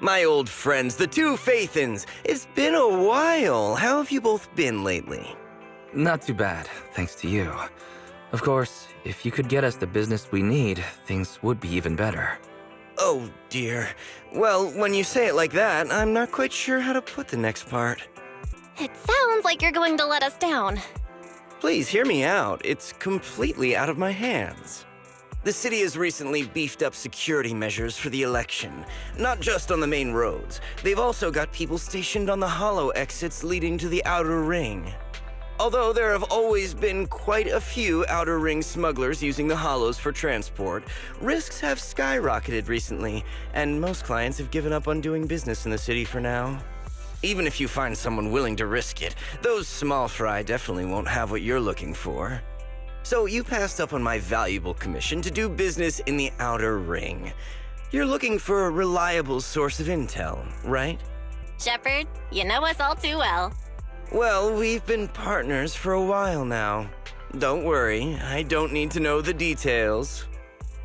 My old friends, the two Phaethons. It's been a while. How have you both been lately? Not too bad, thanks to you. Of course, if you could get us the business we need, things would be even better. Oh, dear. Well, when you say it like that, I'm not quite sure how to put the next part. It sounds like you're going to let us down. Please hear me out. It's completely out of my hands. The city has recently beefed up security measures for the election, not just on the main roads. They've also got people stationed on the hollow exits leading to the outer ring. Although there have always been quite a few outer ring smugglers using the hollows for transport, risks have skyrocketed recently, and most clients have given up on doing business in the city for now. Even if you find someone willing to risk it, those small fry definitely won't have what you're looking for. So you passed up on my valuable commission to do business in the outer ring. You're looking for a reliable source of intel, right? Shepard, you know us all too well. Well, we've been partners for a while now. Don't worry, I don't need to know the details.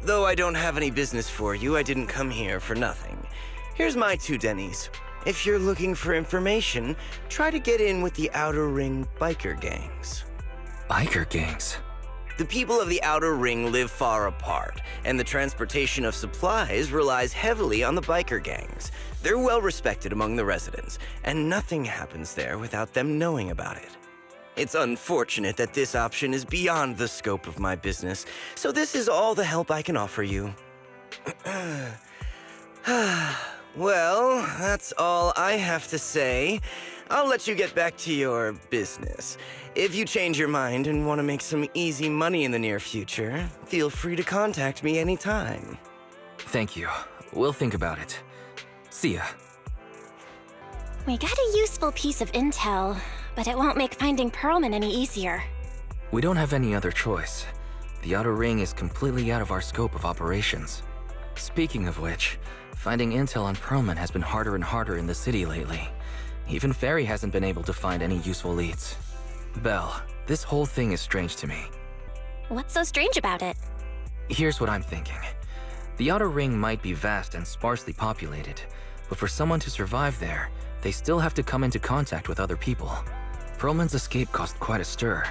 Though I don't have any business for you, I didn't come here for nothing. Here's my 2 Denny's. If you're looking for information, try to get in with the outer ring biker gangs. Biker gangs? The people of the outer ring live far apart, and the transportation of supplies relies heavily on the biker gangs. They're well respected among the residents, and nothing happens there without them knowing about it. It's unfortunate that this option is beyond the scope of my business, so this is all the help I can offer you. Well, that's all I have to say. I'll let you get back to your business. If you change your mind and want to make some easy money in the near future, feel free to contact me anytime. Thank you. We'll think about it. See ya. We got a useful piece of intel, but it won't make finding Perlman any easier. We don't have any other choice. The outer ring is completely out of our scope of operations. Speaking of which, finding intel on Perlman has been harder and harder in the city lately. Even Ferry hasn't been able to find any useful leads. Belle, this whole thing is strange to me. What's so strange about it? Here's what I'm thinking. The outer ring might be vast and sparsely populated, but for someone to survive there, they still have to come into contact with other people. Perlman's escape caused quite a stir,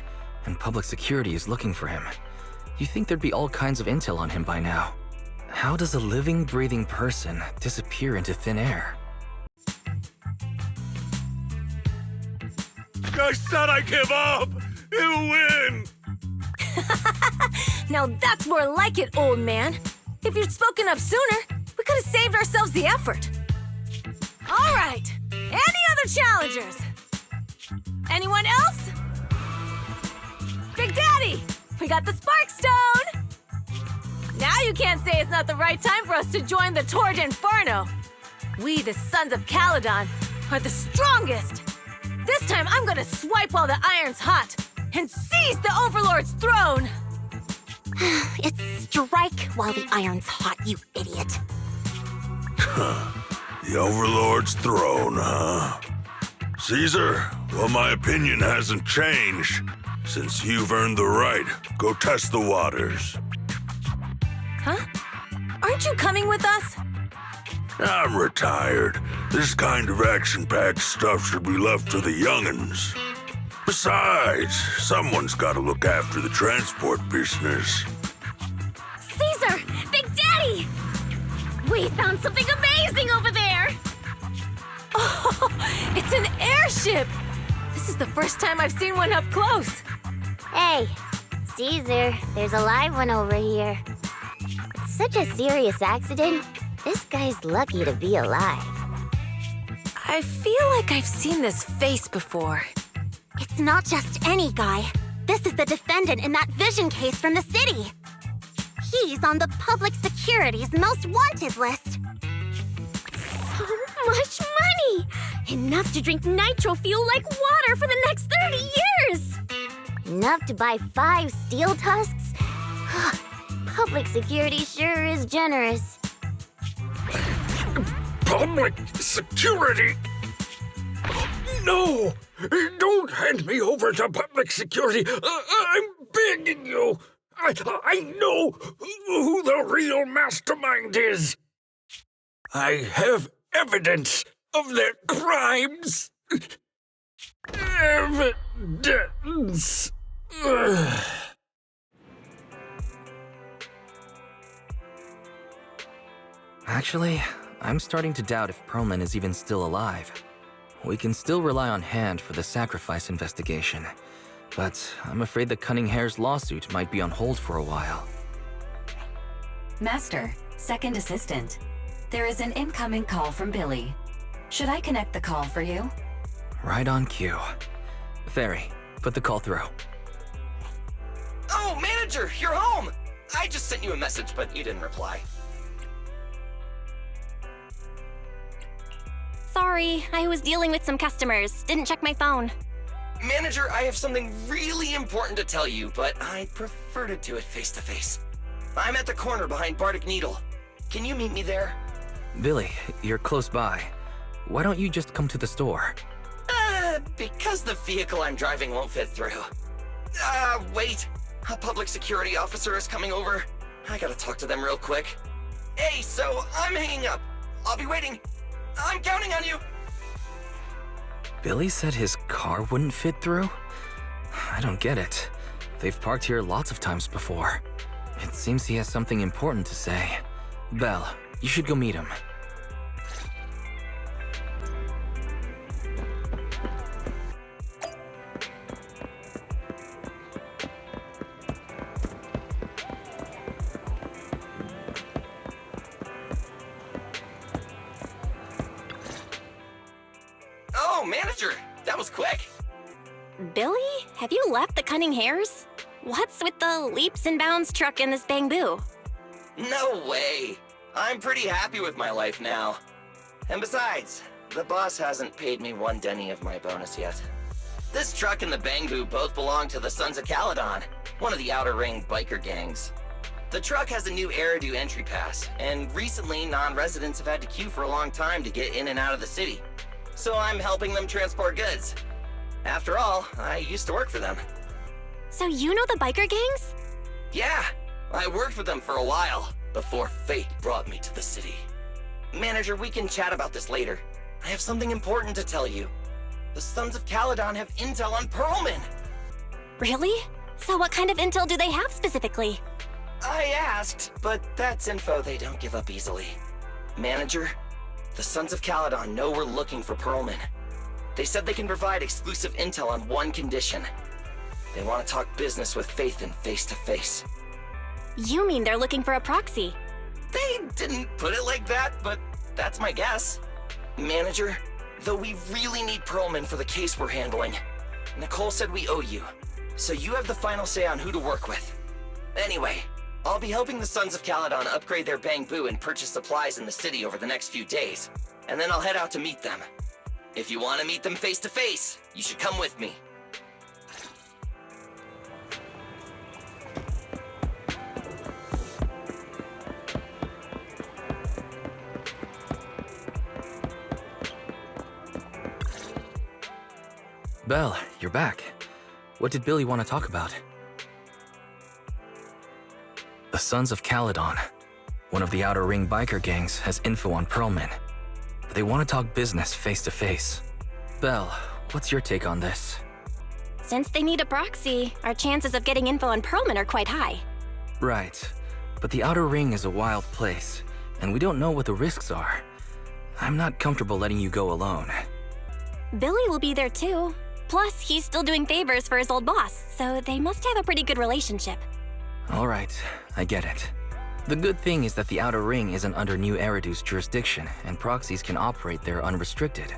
and public security is looking for him. You'd think there'd be all kinds of intel on him by now. How does a living, breathing person disappear into thin air? I said I give up! You win! Now that's more like it, old man. If you'd spoken up sooner, we could have saved ourselves the effort. All right, any other challengers? Anyone else? Big Daddy, we got the Spark Stone! Now you can't say it's not the right time for us to join the Torrid Inferno. We, the Sons of Caledon, are the strongest. This time I'm gonna swipe while the iron's hot and seize the Overlord's throne! It's strike while the iron's hot, you idiot. The Overlord's throne, huh? Caesar, well, my opinion hasn't changed. Since you've earned the right, go test the waters. Huh? Aren't you coming with us? I'm retired. This kind of action-packed stuff should be left to the young'uns. Besides, someone's gotta look after the transport business. Caesar! Big Daddy! We found something amazing over there! Oh, it's an airship! This is the first time I've seen one up close. Hey, Caesar, there's a live one over here. It's such a serious accident. This guy's lucky to be alive. I feel like I've seen this face before. It's not just any guy. This is the defendant in that vision case from the city. He's on the public security's most wanted list. So much money! Enough to drink nitro fuel like water for the next 30 years! Enough to buy 5 steel tusks? Public security sure is generous. Public security? No! Don't hand me over to public security! I'm begging you! I know who the real mastermind is! I have evidence of their crimes. Evidence. Ugh. Actually, I'm starting to doubt if Perlman is even still alive. We can still rely on Hand for the sacrifice investigation, but I'm afraid the Cunning Hare's lawsuit might be on hold for a while. Master, second assistant. There is an incoming call from Billy. Should I connect the call for you? Right on cue. Fairy, put the call through. Oh, manager, you're home! I just sent you a message, but you didn't reply. Sorry, I was dealing with some customers. Didn't check my phone. Manager, I have something really important to tell you, but I'd prefer to do it face to face. I'm at the corner behind Bardic Needle. Can you meet me there? Billy, you're close by. Why don't you just come to the store? Because the vehicle I'm driving won't fit through. Wait. A public security officer is coming over. I gotta talk to them real quick. Hey, so I'm hanging up. I'll be waiting. I'm counting on you. Billy said his car wouldn't fit through? I don't get it. They've parked here lots of times before. It seems he has something important to say. Belle, you should go meet him. Oh, manager, that was quick. Billy, have you left the Cunning Hares? What's with the leaps and bounds truck and this bamboo? No way. I'm pretty happy with my life now. And besides, the boss hasn't paid me 1 denny of my bonus yet. This truck and the Bangbu both belong to the Sons of Caledon, one of the Outer Ring biker gangs. The truck has a new Eridu entry pass, and recently non-residents have had to queue for a long time to get in and out of the city. So I'm helping them transport goods. After all, I used to work for them. So you know the biker gangs? Yeah, I worked with them for a while, before fate brought me to the city. Manager, we can chat about this later. I have something important to tell you. The Sons of Caledon have intel on Perlman. Really? So what kind of intel do they have specifically? I asked, but that's info they don't give up easily. Manager, the Sons of Caledon know we're looking for Perlman. They said they can provide exclusive intel on one condition. They want to talk business with Phaethon face to face. You mean they're looking for a proxy? They didn't put it like that, but that's my guess. Manager, though we really need Perlman for the case we're handling, Nicole said we owe you, so you have the final say on who to work with. Anyway, I'll be helping the Sons of Caledon upgrade their Bangbu and purchase supplies in the city over the next few days, and then I'll head out to meet them. If you want to meet them face to face, you should come with me. Belle, you're back. What did Billy want to talk about? The Sons of Caledon, one of the Outer Ring biker gangs, has info on Perlman. They want to talk business face to face. Belle, what's your take on this? Since they need a proxy, our chances of getting info on Perlman are quite high. Right, but the Outer Ring is a wild place, and we don't know what the risks are. I'm not comfortable letting you go alone. Billy will be there too. Plus, he's still doing favors for his old boss, so they must have a pretty good relationship. All right, I get it. The good thing is that the Outer Ring isn't under New Eridu's jurisdiction, and proxies can operate there unrestricted.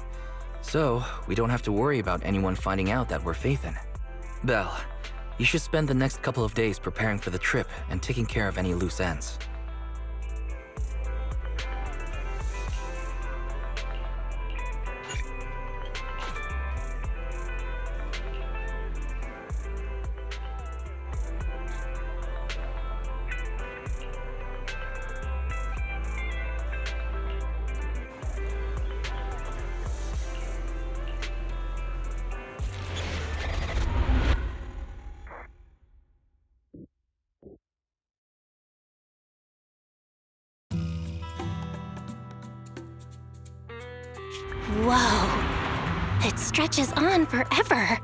So, we don't have to worry about anyone finding out that we're Phaethon. Belle, you should spend the next couple of days preparing for the trip and taking care of any loose ends. Whoa. It stretches on forever.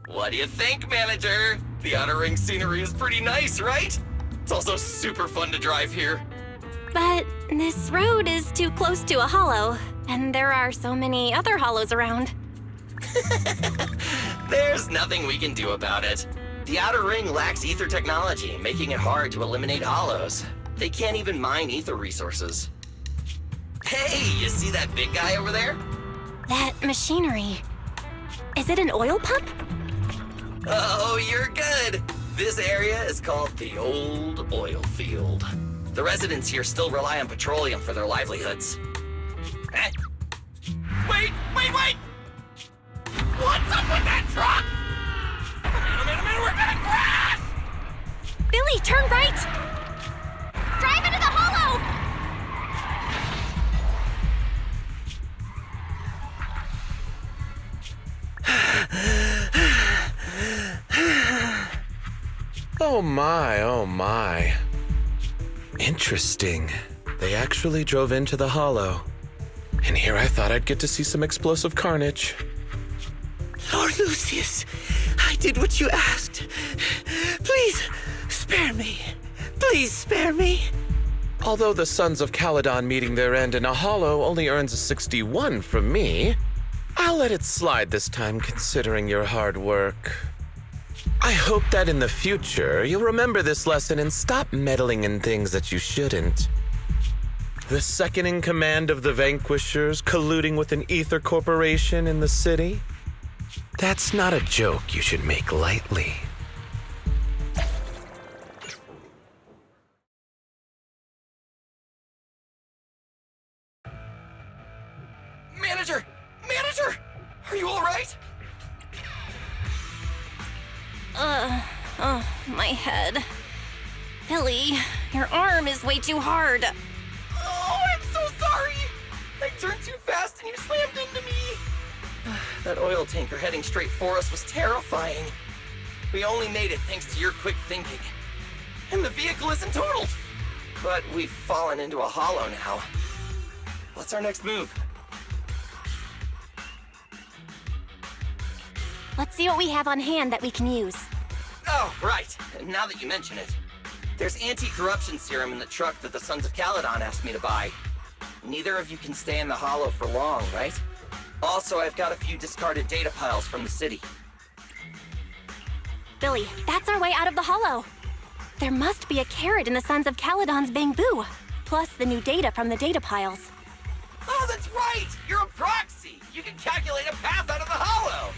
What do you think, Manager? The Outer Ring scenery is pretty nice, right? It's also super fun to drive here. But this road is too close to a hollow, and there are so many other hollows around. There's nothing we can do about it. The Outer Ring lacks ether technology, making it hard to eliminate hollows. They can't even mine ether resources. Hey, you see that big guy over there? That machinery. Is it an oil pump? Oh, you're good. This area is called the Old Oil Field. The residents here still rely on petroleum for their livelihoods. Eh? Wait! What's up with that truck? We're gonna crash! Billy, turn right! Drive into the hollow! Oh my. Interesting. They actually drove into the hollow. And here I thought I'd get to see some explosive carnage. Lord Lucius, I did what you asked. Please, spare me. Please spare me. Although the Sons of Caledon meeting their end in a hollow only earns a 61 from me, I'll let it slide this time considering your hard work. I hope that in the future you'll remember this lesson and stop meddling in things that you shouldn't. The second in command of the Vanquishers colluding with an ether corporation in the city? That's not a joke you should make lightly. Manager! Are you alright? My head. Billy, your arm is way too hard. Oh, I'm so sorry! I turned too fast and you slammed into me! That oil tanker heading straight for us was terrifying. We only made it thanks to your quick thinking. And the vehicle isn't totaled! But we've fallen into a hollow now. What's our next move? Let's see what we have on hand that we can use. Oh, right. Now that you mention it. There's anti-corruption serum in the truck that the Sons of Caledon asked me to buy. Neither of you can stay in the hollow for long, right? Also, I've got a few discarded data piles from the city. Billy, that's our way out of the hollow. There must be a carrot in the Sons of Caledon's bamboo, plus the new data from the data piles. Oh, that's right! You're a proxy! You can calculate a path out of the hollow!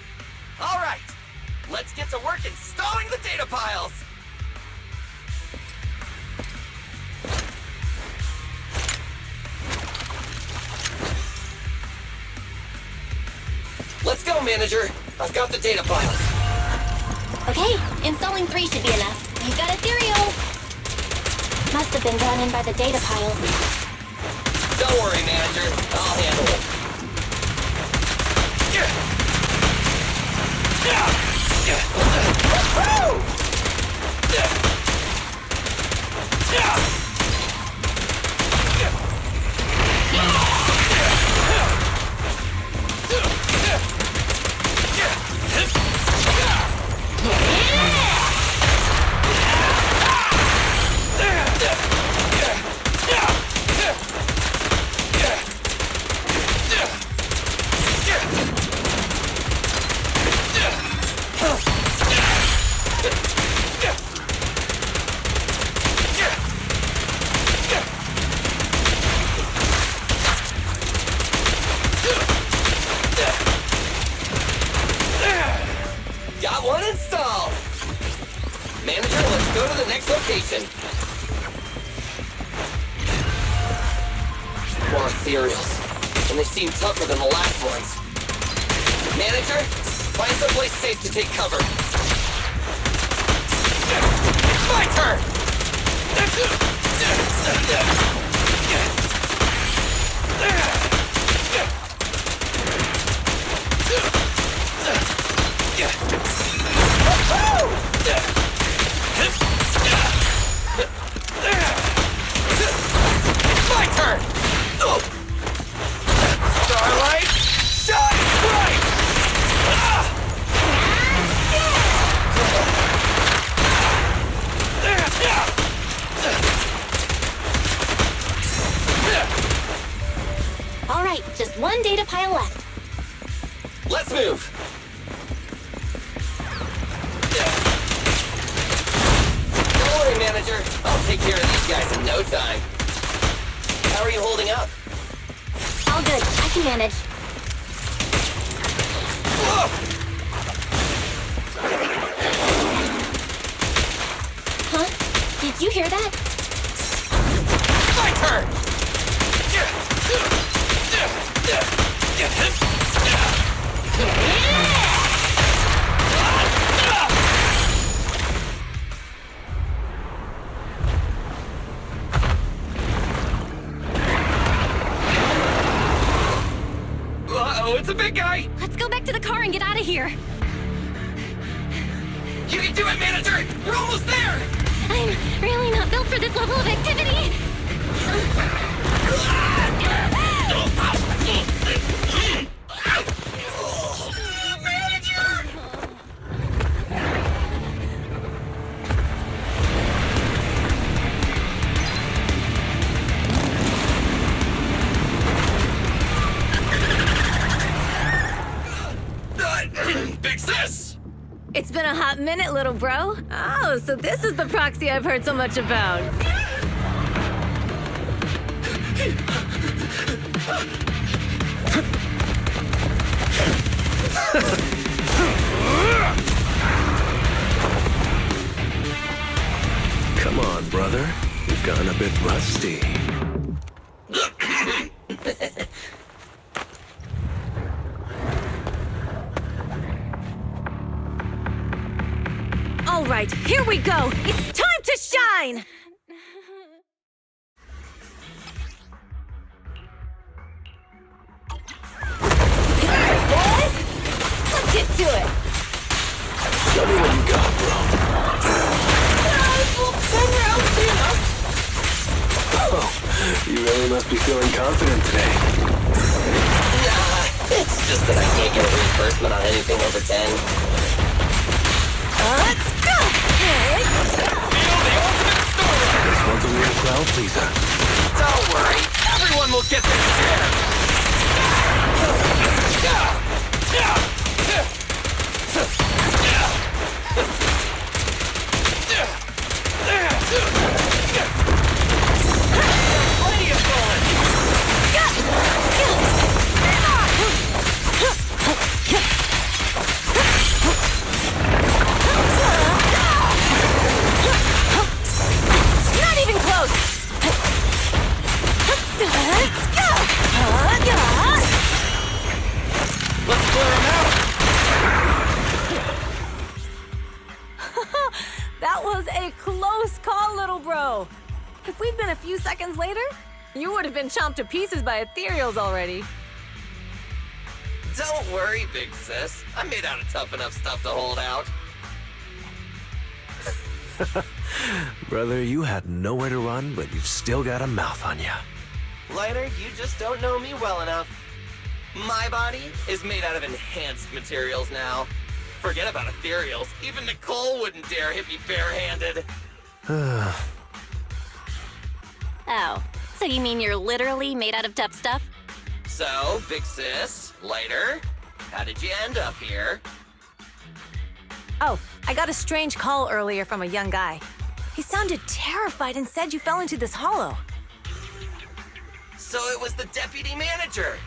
All right, let's get to work installing the data piles! Let's go, Manager. I've got the data piles. Okay, installing 3 should be enough. You got ethereal! Must have been drawn in by the data piles. Don't worry, Manager. I'll handle it. Got one installed! Manager, let's go to the next location. More ethereals, and they seem tougher than the last ones. Manager, find someplace safe to take cover. It's my turn! My turn! Starlight! right, just one data pile left. Let's move. Don't worry, manager. I'll take care of these guys in no time. How are you holding up? All good, I can manage. Whoa! Huh? Did you hear that? My turn! Uh-oh, it's a big guy! Let's go back to the car and get out of here. You can do it, manager! We're almost there! I'm really not built for this level of activity. Big sis! It's been a hot minute, little bro. Oh, so this is the proxy I've heard so much about. Come on, brother. You've gotten a bit rusty. All right, here we go. It's time to shine! Boys, let's get to it. Show me what you got, bro. Well, 10 rounds be enough. Oh, you really must be feeling confident today. Nah, it's just that I can't get a reimbursement on anything over 10. Let's go! Feel the ultimate story! This one's a real crowd pleaser. Don't worry, everyone will get their share. Plenty of Not even close! Let's clear them out. That was a close call, little bro. If we'd been a few seconds later, you would have been chomped to pieces by ethereals already. Don't worry, big sis. I'm made out of tough enough stuff to hold out. Brother, you had nowhere to run, but you've still got a mouth on you. Lighter, you just don't know me well enough. My body is made out of enhanced materials now. Forget about ethereals. Even Nicole wouldn't dare hit me barehanded. Oh, so you mean you're literally made out of tough stuff? So, big sis, Lighter, how did you end up here? Oh, I got a strange call earlier from a young guy. He sounded terrified and said you fell into this hollow. So it was the deputy manager.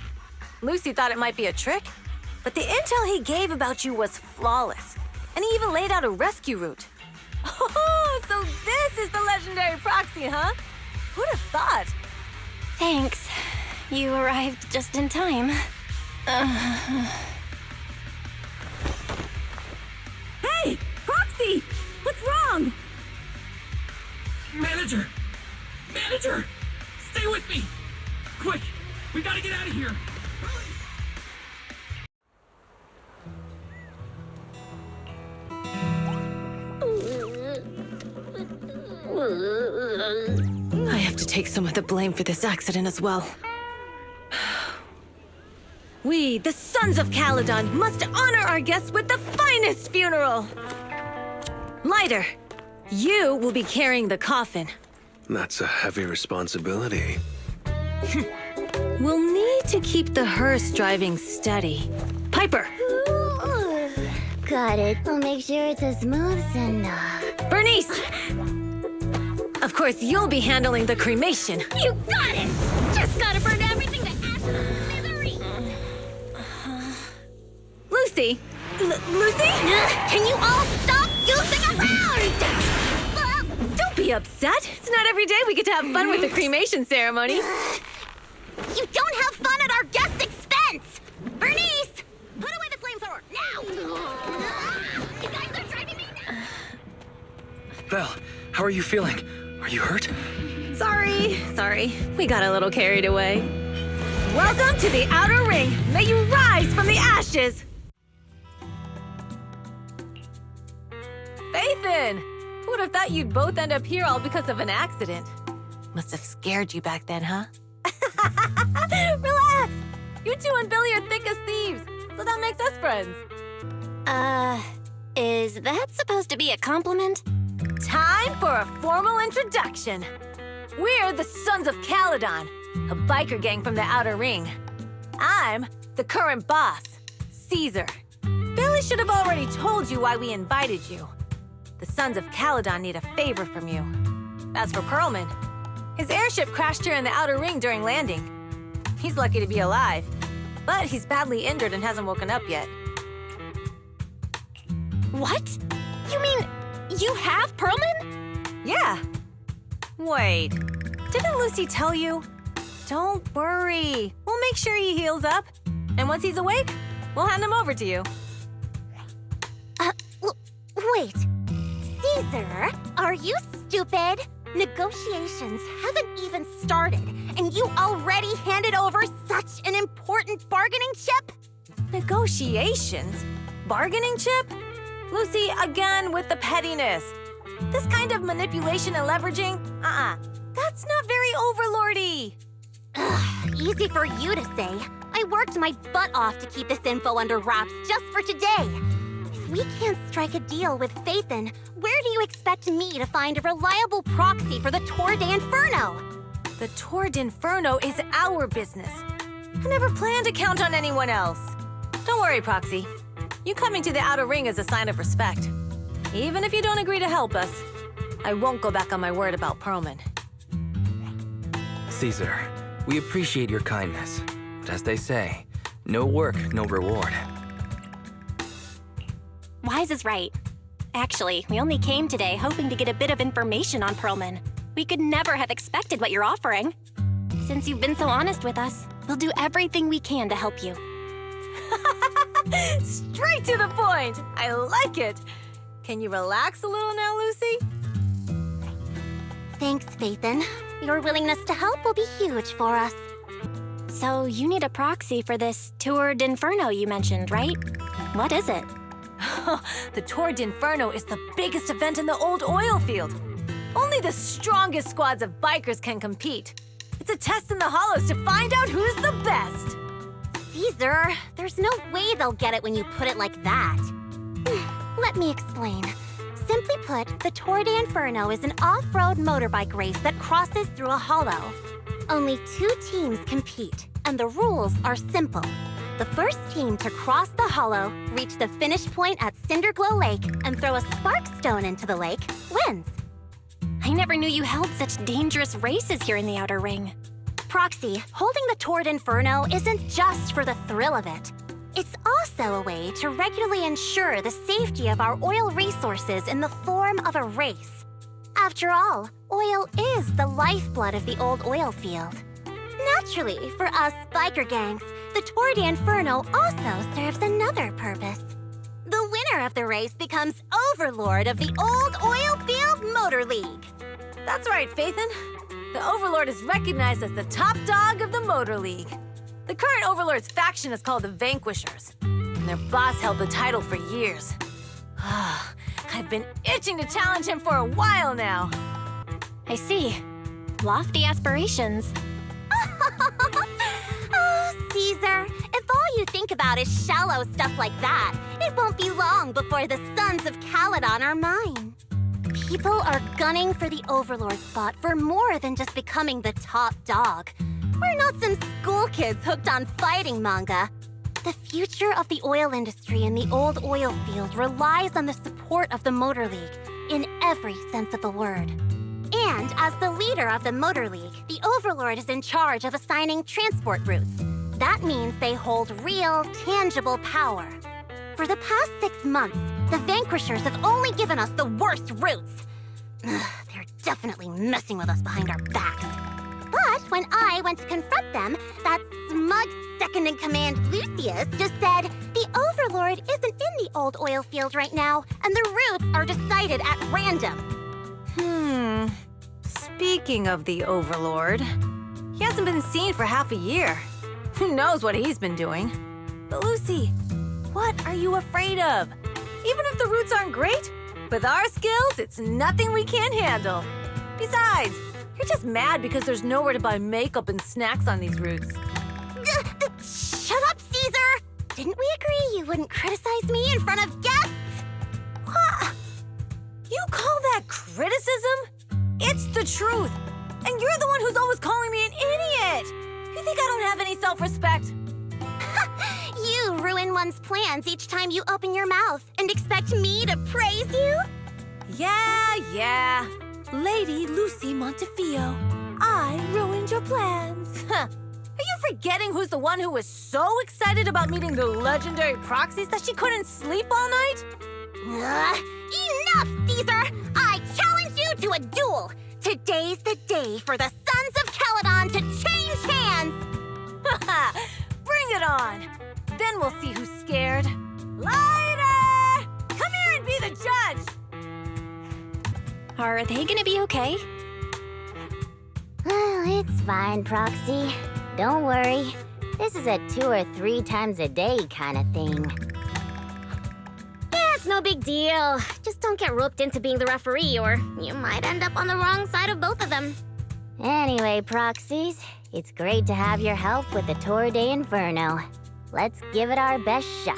Lucy thought it might be a trick, but the intel he gave about you was flawless. And he even laid out a rescue route. Oh, so this is the legendary proxy, huh? Who'd have thought? Thanks. You arrived just in time. Hey, Proxy! What's wrong? Manager! Manager! Stay with me! Quick! We gotta get out of here! I have to take some of the blame for this accident as well. We, the Sons of Caledon, must honor our guests with the finest funeral! Lighter, you will be carrying the coffin. That's a heavy responsibility. We'll need to keep the hearse driving steady. Piper! Got it. I'll make sure it's as smooth and, Bernice! Of course, you'll be handling the cremation. You got it! Just gotta burn everything to ashes and misery! Lucy! Lucy? Can you all stop goofing around? Don't be upset. It's not every day we get to have fun with the cremation ceremony. You don't have fun at our guest expense! Bernice! Put away the flamethrower, now! You guys are driving me nuts! Belle, how are you feeling? Are you hurt? Sorry. We got a little carried away. Welcome to the outer ring. May you rise from the ashes. Phaethon! Who would have thought you'd both end up here all because of an accident? Must have scared you back then, huh? Relax! You two and Billy are thick as thieves, so that makes us friends. Is that supposed to be a compliment? Time for a formal introduction. We're the Sons of Caledon, a biker gang from the Outer Ring. I'm the current boss, Caesar. Billy should have already told you why we invited you. The Sons of Caledon need a favor from you. As for Pearlman, his airship crashed here in the Outer Ring during landing. He's lucky to be alive, but he's badly injured and hasn't woken up yet. What? You mean you have Pearlman? Yeah. Wait, didn't Lucy tell you? Don't worry, we'll make sure he heals up. And once he's awake, we'll hand him over to you. Wait. Caesar, are you stupid? Negotiations haven't even started, and you already handed over such an important bargaining chip? Negotiations? Bargaining chip? Lucy, again with the pettiness. This kind of manipulation and leveraging? That's not very overlordy. Easy for you to say. I worked my butt off to keep this info under wraps just for today. If we can't strike a deal with Phaethon, where do you expect me to find a reliable proxy for the Tour d'Inferno? The Tour d'Inferno is our business. I never planned to count on anyone else. Don't worry, Proxy. You coming to the Outer Ring is a sign of respect. Even if you don't agree to help us, I won't go back on my word about Pearlman. Caesar, we appreciate your kindness. But as they say, no work, no reward. Wise is right. Actually, we only came today hoping to get a bit of information on Pearlman. We could never have expected what you're offering. Since you've been so honest with us, we'll do everything we can to help you. Straight to the point! I like it! Can you relax a little now, Lucy? Thanks, Phaethon. Your willingness to help will be huge for us. So you need a proxy for this Tour d'Inferno you mentioned, right? What is it? The Tour d'Inferno is the biggest event in the old oil field. Only the strongest squads of bikers can compete. It's a test in the hollows to find out who's the best. Caesar, there's no way they'll get it when you put it like that. Let me explain. Simply put, the Tour d'Inferno is an off-road motorbike race that crosses through a hollow. Only 2 teams compete, and the rules are simple. The first team to cross the hollow, reach the finish point at Cinderglow Lake, and throw a spark stone into the lake, wins. I never knew you held such dangerous races here in the Outer Ring. Proxy, holding the Tour d'Inferno isn't just for the thrill of it. It's also a way to regularly ensure the safety of our oil resources in the form of a race. After all, oil is the lifeblood of the old oil field. Naturally, for us biker gangs, the Tour d'Inferno also serves another purpose. The winner of the race becomes overlord of the Old Oil Field Motor League. That's right, Phaethon. The Overlord is recognized as the top dog of the Motor League. The current Overlord's faction is called the Vanquishers, and their boss held the title for years. I've been itching to challenge him for a while now. I see. Lofty aspirations. Oh, Caesar, if all you think about is shallow stuff like that, it won't be long before the Sons of Caledon are mine. People are gunning for the Overlord spot for more than just becoming the top dog. We're not some school kids hooked on fighting manga. The future of the oil industry in the old oil field relies on the support of the Motor League, in every sense of the word. And as the leader of the Motor League, the Overlord is in charge of assigning transport routes. That means they hold real, tangible power. For the past 6 months, the Vanquishers have only given us the worst routes. They're definitely messing with us behind our backs. But when I went to confront them, that smug second-in-command Lucius just said, the Overlord isn't in the old oil field right now, and the routes are decided at random. Speaking of the Overlord, he hasn't been seen for half a year. Who knows what he's been doing? But Lucy, what are you afraid of? Even if the routes aren't great, with our skills, it's nothing we can't handle. Besides, you're just mad because there's nowhere to buy makeup and snacks on these routes. Shut up, Caesar! Didn't we agree you wouldn't criticize me in front of guests? What? You call that criticism? It's the truth. And you're the one who's always calling me an idiot. You think I don't have any self-respect? You ruin one's plans each time you open your mouth and expect me to praise you? Yeah. Lady Lucy Montefiore, I ruined your plans. Are you forgetting who's the one who was so excited about meeting the legendary proxies that she couldn't sleep all night? Enough, Caesar! I challenge you to a duel! Today's the day for the Sons of Caledon to change hands! Bring it on! Then we'll see who's scared. Lighter! Come here and be the judge! Are they gonna be okay? Well, it's fine, Proxy. Don't worry. This is a 2 or 3 times a day kind of thing. Yeah, it's no big deal. Just don't get roped into being the referee, or you might end up on the wrong side of both of them. Anyway, Proxies, it's great to have your help with the Tour de Inferno. Let's give it our best shot.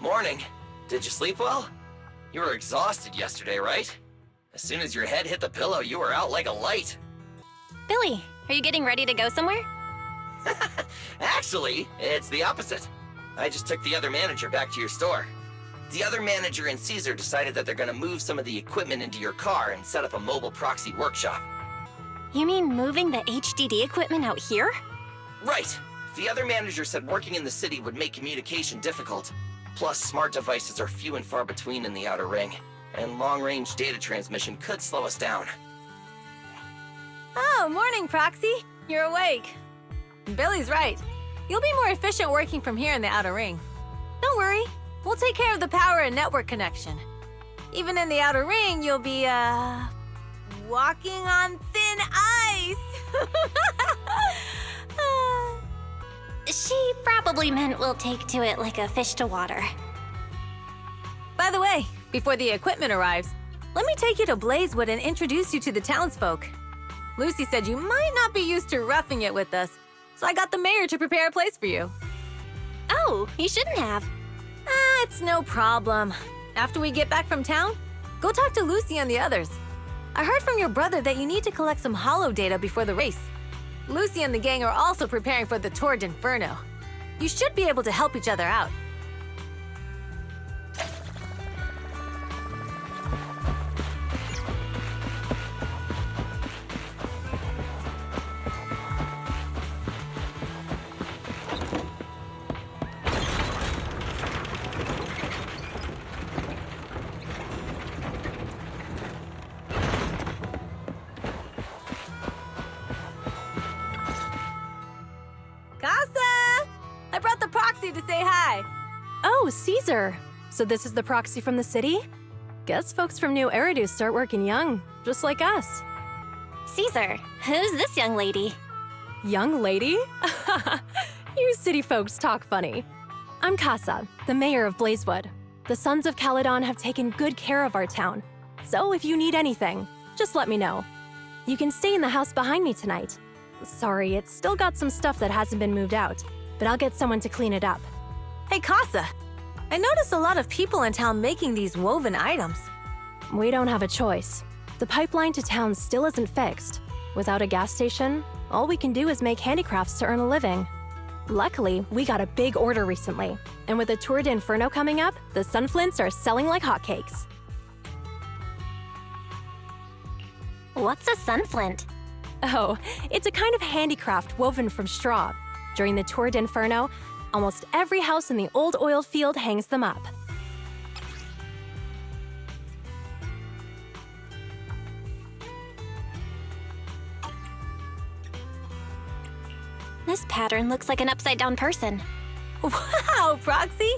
Morning. Did you sleep well? You were exhausted yesterday, right? As soon as your head hit the pillow, you were out like a light. Billy, are you getting ready to go somewhere? Actually, it's the opposite. I just took the other manager back to your store. The other manager and Caesar decided that they're gonna move some of the equipment into your car and set up a mobile proxy workshop. You mean moving the HDD equipment out here? Right. The other manager said working in the city would make communication difficult. Plus, smart devices are few and far between in the Outer Ring, and long-range data transmission could slow us down. Oh, morning, Proxy. You're awake. Billy's right. You'll be more efficient working from here in the Outer Ring. Don't worry. We'll take care of the power and network connection. Even in the Outer Ring, you'll be, walking on thin ice. She probably meant we'll take to it like a fish to water. By the way, before the equipment arrives, let me take you to Blazewood and introduce you to the townsfolk. Lucy said you might not be used to roughing it with us, so I got the mayor to prepare a place for you. Oh, you shouldn't have. It's no problem. After we get back from town, go talk to Lucy and the others. I heard from your brother that you need to collect some holo data before the race. Lucy and the gang are also preparing for the Tour d'Inferno. You should be able to help each other out. Casa! I brought the proxy to say hi. Oh, Caesar. So this is the proxy from the city? Guess folks from New Eridu start working young, just like us. Caesar, who's this young lady? Young lady? You city folks talk funny. I'm Casa, the mayor of Blazewood. The Sons of Caledon have taken good care of our town. So if you need anything, just let me know. You can stay in the house behind me tonight. Sorry, it's still got some stuff that hasn't been moved out, but I'll get someone to clean it up. Hey, Casa. I noticed a lot of people in town making these woven items. We don't have a choice. The pipeline to town still isn't fixed. Without a gas station, all we can do is make handicrafts to earn a living. Luckily, we got a big order recently, and with the Tour d'Inferno coming up, the sunflints are selling like hotcakes. What's a sunflint? Oh, it's a kind of handicraft woven from straw. During the Tour d'Inferno, almost every house in the old oil field hangs them up. This pattern looks like an upside-down person. Wow, Proxy!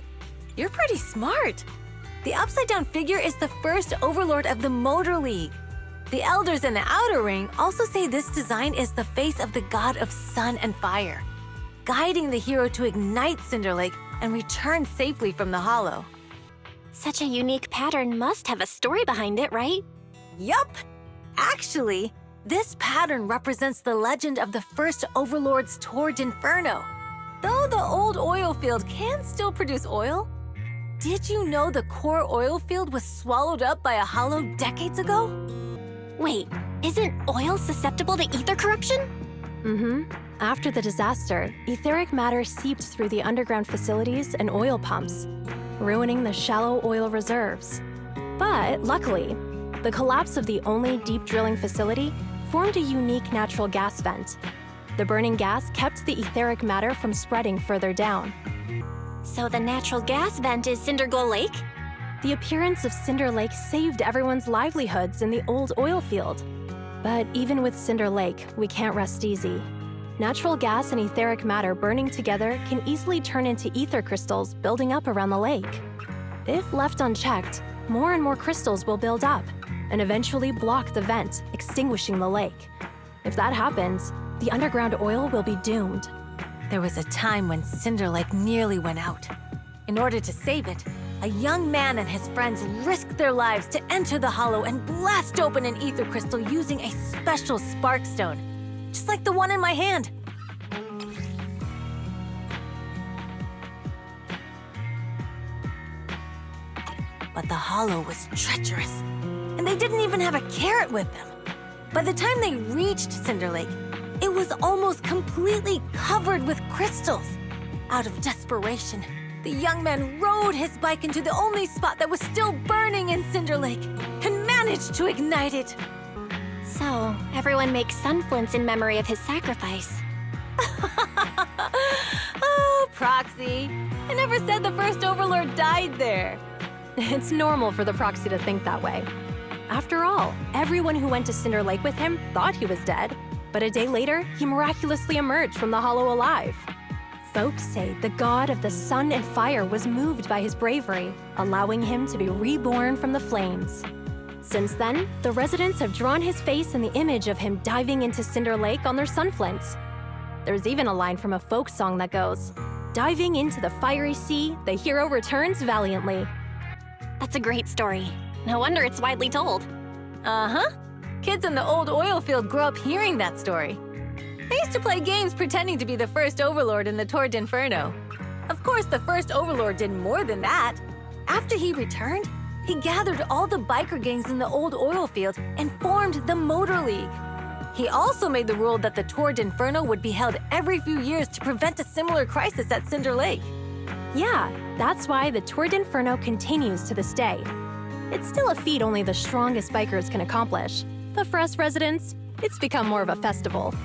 You're pretty smart. The upside-down figure is the first overlord of the Motor League. The elders in the Outer Ring also say this design is the face of the god of sun and fire, guiding the hero to ignite Cinder Lake and return safely from the Hollow. Such a unique pattern must have a story behind it, right? Yup! Actually, this pattern represents the legend of the first Overlord's Tour d'Inferno. Though the old oil field can still produce oil, did you know the core oil field was swallowed up by a hollow decades ago? Wait, isn't oil susceptible to ether corruption? Mm-hmm. After the disaster, etheric matter seeped through the underground facilities and oil pumps, ruining the shallow oil reserves. But luckily, the collapse of the only deep drilling facility formed a unique natural gas vent. The burning gas kept the etheric matter from spreading further down. So the natural gas vent is Cinderglow Lake? The appearance of Cinder Lake saved everyone's livelihoods in the old oil field. But even with Cinder Lake, we can't rest easy. Natural gas and etheric matter burning together can easily turn into ether crystals building up around the lake. If left unchecked, more and more crystals will build up and eventually block the vent, extinguishing the lake. If that happens, the underground oil will be doomed. There was a time when Cinder Lake nearly went out. In order to save it, a young man and his friends risked their lives to enter the hollow and blast open an ether crystal using a special spark stone, just like the one in my hand. But the hollow was treacherous, and they didn't even have a carrot with them. By the time they reached Cinder Lake, it was almost completely covered with crystals. Out of desperation, the young man rode his bike into the only spot that was still burning in Cinder Lake and managed to ignite it. So, everyone makes sunflints in memory of his sacrifice. Oh, Proxy. I never said the first Overlord died there. It's normal for the proxy to think that way. After all, everyone who went to Cinder Lake with him thought he was dead, but a day later, he miraculously emerged from the hollow alive. Folks say the god of the sun and fire was moved by his bravery, allowing him to be reborn from the flames. Since then, the residents have drawn his face in the image of him diving into Cinder Lake on their sunflints. There's even a line from a folk song that goes, "Diving into the fiery sea, the hero returns valiantly." That's a great story. No wonder it's widely told. Uh-huh. Kids in the old oil field grew up hearing that story. They used to play games pretending to be the first Overlord in the Tour d'Inferno. Of course, the first Overlord did more than that. After he returned, he gathered all the biker gangs in the old oil field and formed the Motor League. He also made the rule that the Tour d'Inferno would be held every few years to prevent a similar crisis at Cinder Lake. Yeah, that's why the Tour d'Inferno continues to this day. It's still a feat only the strongest bikers can accomplish, but for us residents, it's become more of a festival.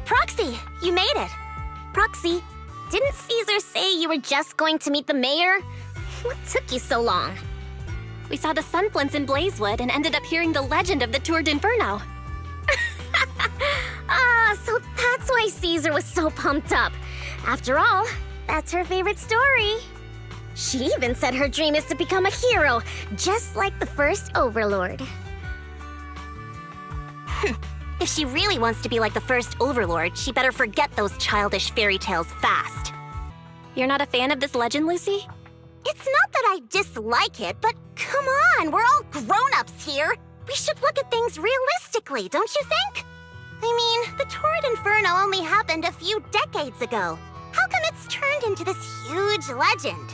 Proxy, you made it. Proxy, didn't Caesar say you were just going to meet the mayor? What took you so long? We saw the Sunflints in Blazewood and ended up hearing the legend of the Tour d'Inferno. So that's why Caesar was so pumped up. After all, that's her favorite story. She even said her dream is to become a hero, just like the first Overlord. If she really wants to be like the first Overlord, she better forget those childish fairy tales fast. You're not a fan of this legend, Lucy? It's not that I dislike it, but come on, we're all grown-ups here. We should look at things realistically, don't you think? I mean, the Tour d'Inferno only happened a few decades ago. How come it's turned into this huge legend?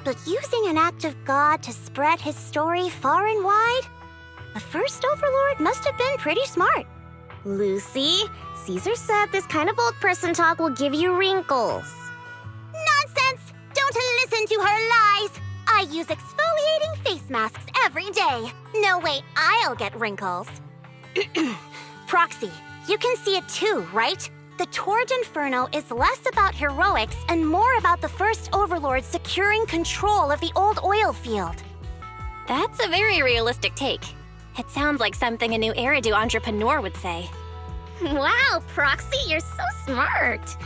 But using an act of God to spread his story far and wide? The first Overlord must have been pretty smart. Lucy, Caesar said this kind of old person talk will give you wrinkles. Nonsense! Don't listen to her lies! I use exfoliating face masks every day. No way I'll get wrinkles. Proxy, you can see it too, right? The Tour d'Inferno is less about heroics and more about the first Overlord securing control of the old oil field. That's a very realistic take. It sounds like something a new Eridu entrepreneur would say. Wow, Proxy, you're so smart.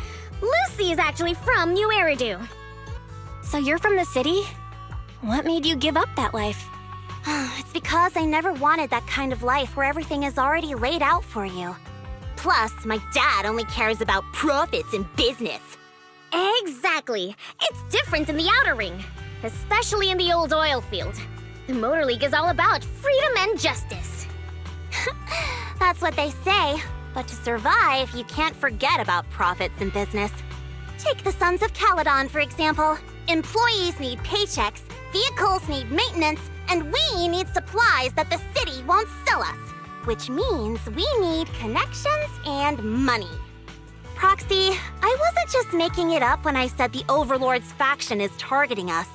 Lucy is actually from New Eridu. So you're from the city? What made you give up that life? It's because I never wanted that kind of life where everything is already laid out for you. Plus, my dad only cares about profits and business. Exactly. It's different in the Outer Ring, especially in the old oil field. The Motor League is all about freedom and justice. That's what they say. But to survive, you can't forget about profits and business. Take the Sons of Caledon, for example. Employees need paychecks, vehicles need maintenance, and we need supplies that the city won't sell us. Which means we need connections and money. Proxy, I wasn't just making it up when I said the Overlord's faction is targeting us.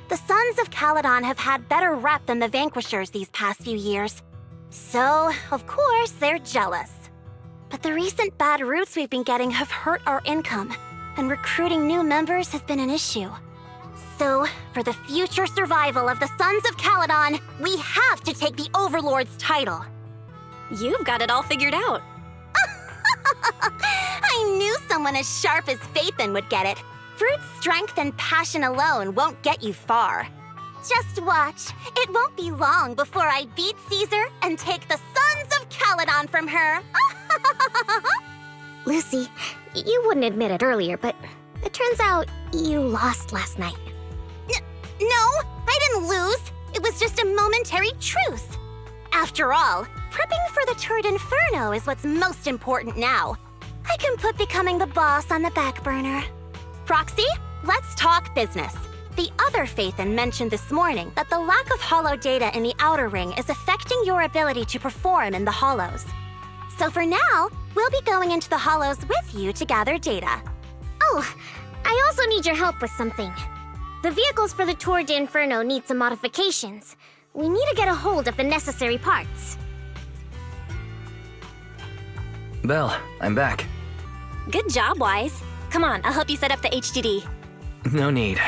The Sons of Caledon have had better rep than the Vanquishers these past few years. So, of course, they're jealous. But the recent bad routes we've been getting have hurt our income, and recruiting new members has been an issue. So, for the future survival of the Sons of Caledon, we have to take the Overlord's title. You've got it all figured out. I knew someone as sharp as Phaethon would get it. Brute strength and passion alone won't get you far. Just watch. It won't be long before I beat Caesar and take the Sons of Caledon from her. Lucy, you wouldn't admit it earlier, but it turns out you lost last night. No, I didn't lose. It was just a momentary truce. After all, prepping for the Tour d'Inferno is what's most important now. I can put becoming the boss on the back burner. Proxy, let's talk business. The other Phaethon mentioned this morning that the lack of hollow data in the Outer Ring is affecting your ability to perform in the hollows. So for now, we'll be going into the hollows with you to gather data. Oh, I also need your help with something. The vehicles for the Tour d'Inferno need some modifications. We need to get a hold of the necessary parts. Belle, I'm back. Good job, Wise. Come on, I'll help you set up the HDD. No need.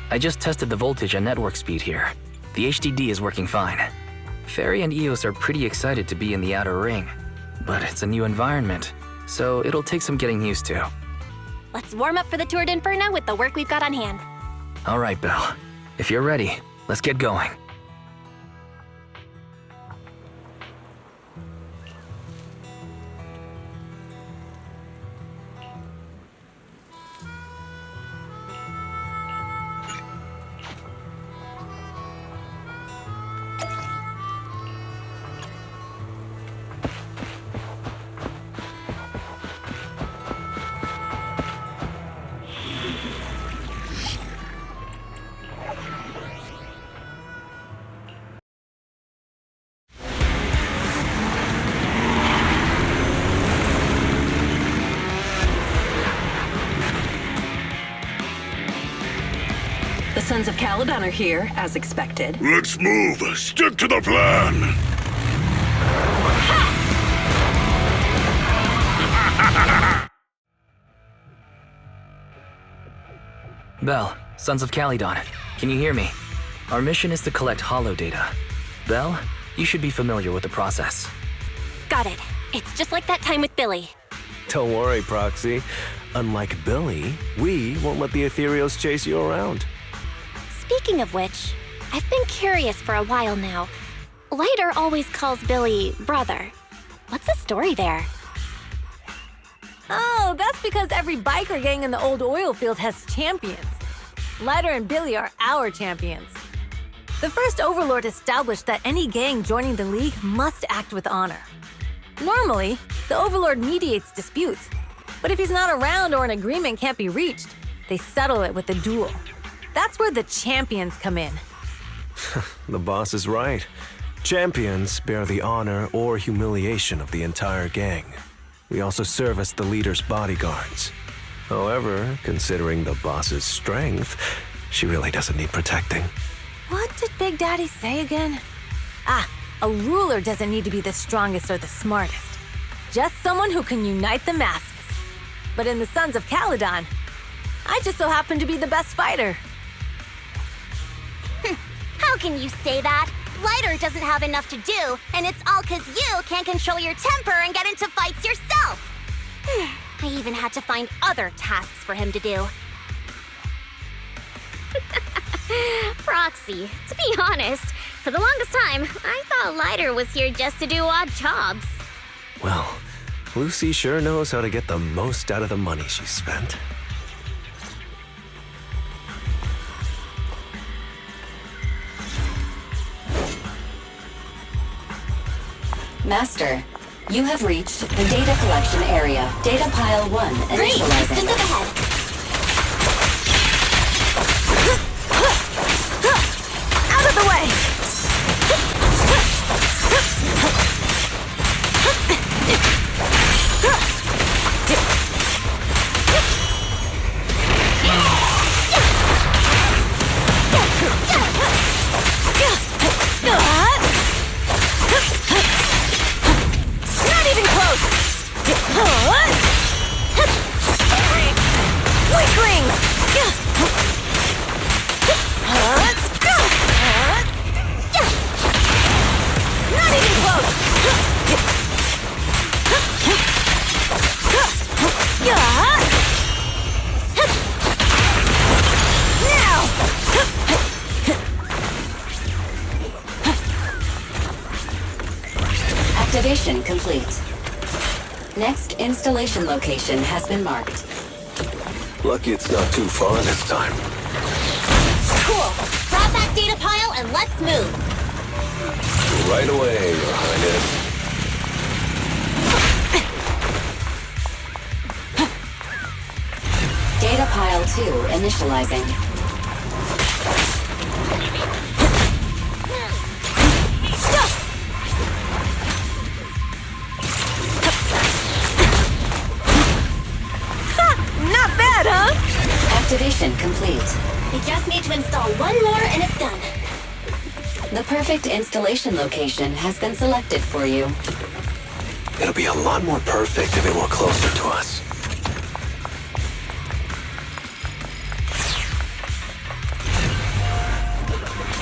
I just tested the voltage and network speed here. The HDD is working fine. Fairy and Eos are pretty excited to be in the Outer Ring, but it's a new environment, so it'll take some getting used to. Let's warm up for the Tour d'Inferno with the work we've got on hand. All right, Belle. If you're ready, let's get going. The Sons of Caledon are here, as expected. Let's move. Stick to the plan. Belle, Sons of Caledon, can you hear me? Our mission is to collect holo data. Belle, you should be familiar with the process. Got it. It's just like that time with Billy. Don't worry, Proxy. Unlike Billy, we won't let the Ethereals chase you around. Speaking of which, I've been curious for a while now. Lighter always calls Billy brother. What's the story there? Oh, that's because every biker gang in the old oil field has champions. Lighter and Billy are our champions. The first Overlord established that any gang joining the League must act with honor. Normally, the Overlord mediates disputes, but if he's not around or an agreement can't be reached, they settle it with a duel. That's where the champions come in. The boss is right. Champions bear the honor or humiliation of the entire gang. We also serve as the leader's bodyguards. However, considering the boss's strength, she really doesn't need protecting. What did Big Daddy say again? A ruler doesn't need to be the strongest or the smartest. Just someone who can unite the masses. But in the Sons of Caledon, I just so happen to be the best fighter. How can you say that? Lighter doesn't have enough to do, and it's all 'cause you can't control your temper and get into fights yourself. I even had to find other tasks for him to do. Proxy, to be honest, for the longest time, I thought Lighter was here just to do odd jobs. Well, Lucy sure knows how to get the most out of the money she spent. Master, you have reached the data collection area. Data pile 1 initializing. Just ahead. Out of the way! Not even close! Weaklings! Not even close! Now! Activation complete. Next installation location has been marked. Lucky it's not too far this time. Cool. Grab that data pile and let's move. Right away, Your Highness. Data pile 2 initializing. Not bad, huh? Activation complete. We just need to install one more and it's done. The perfect installation location has been selected for you. It'll be a lot more perfect if it were closer to us.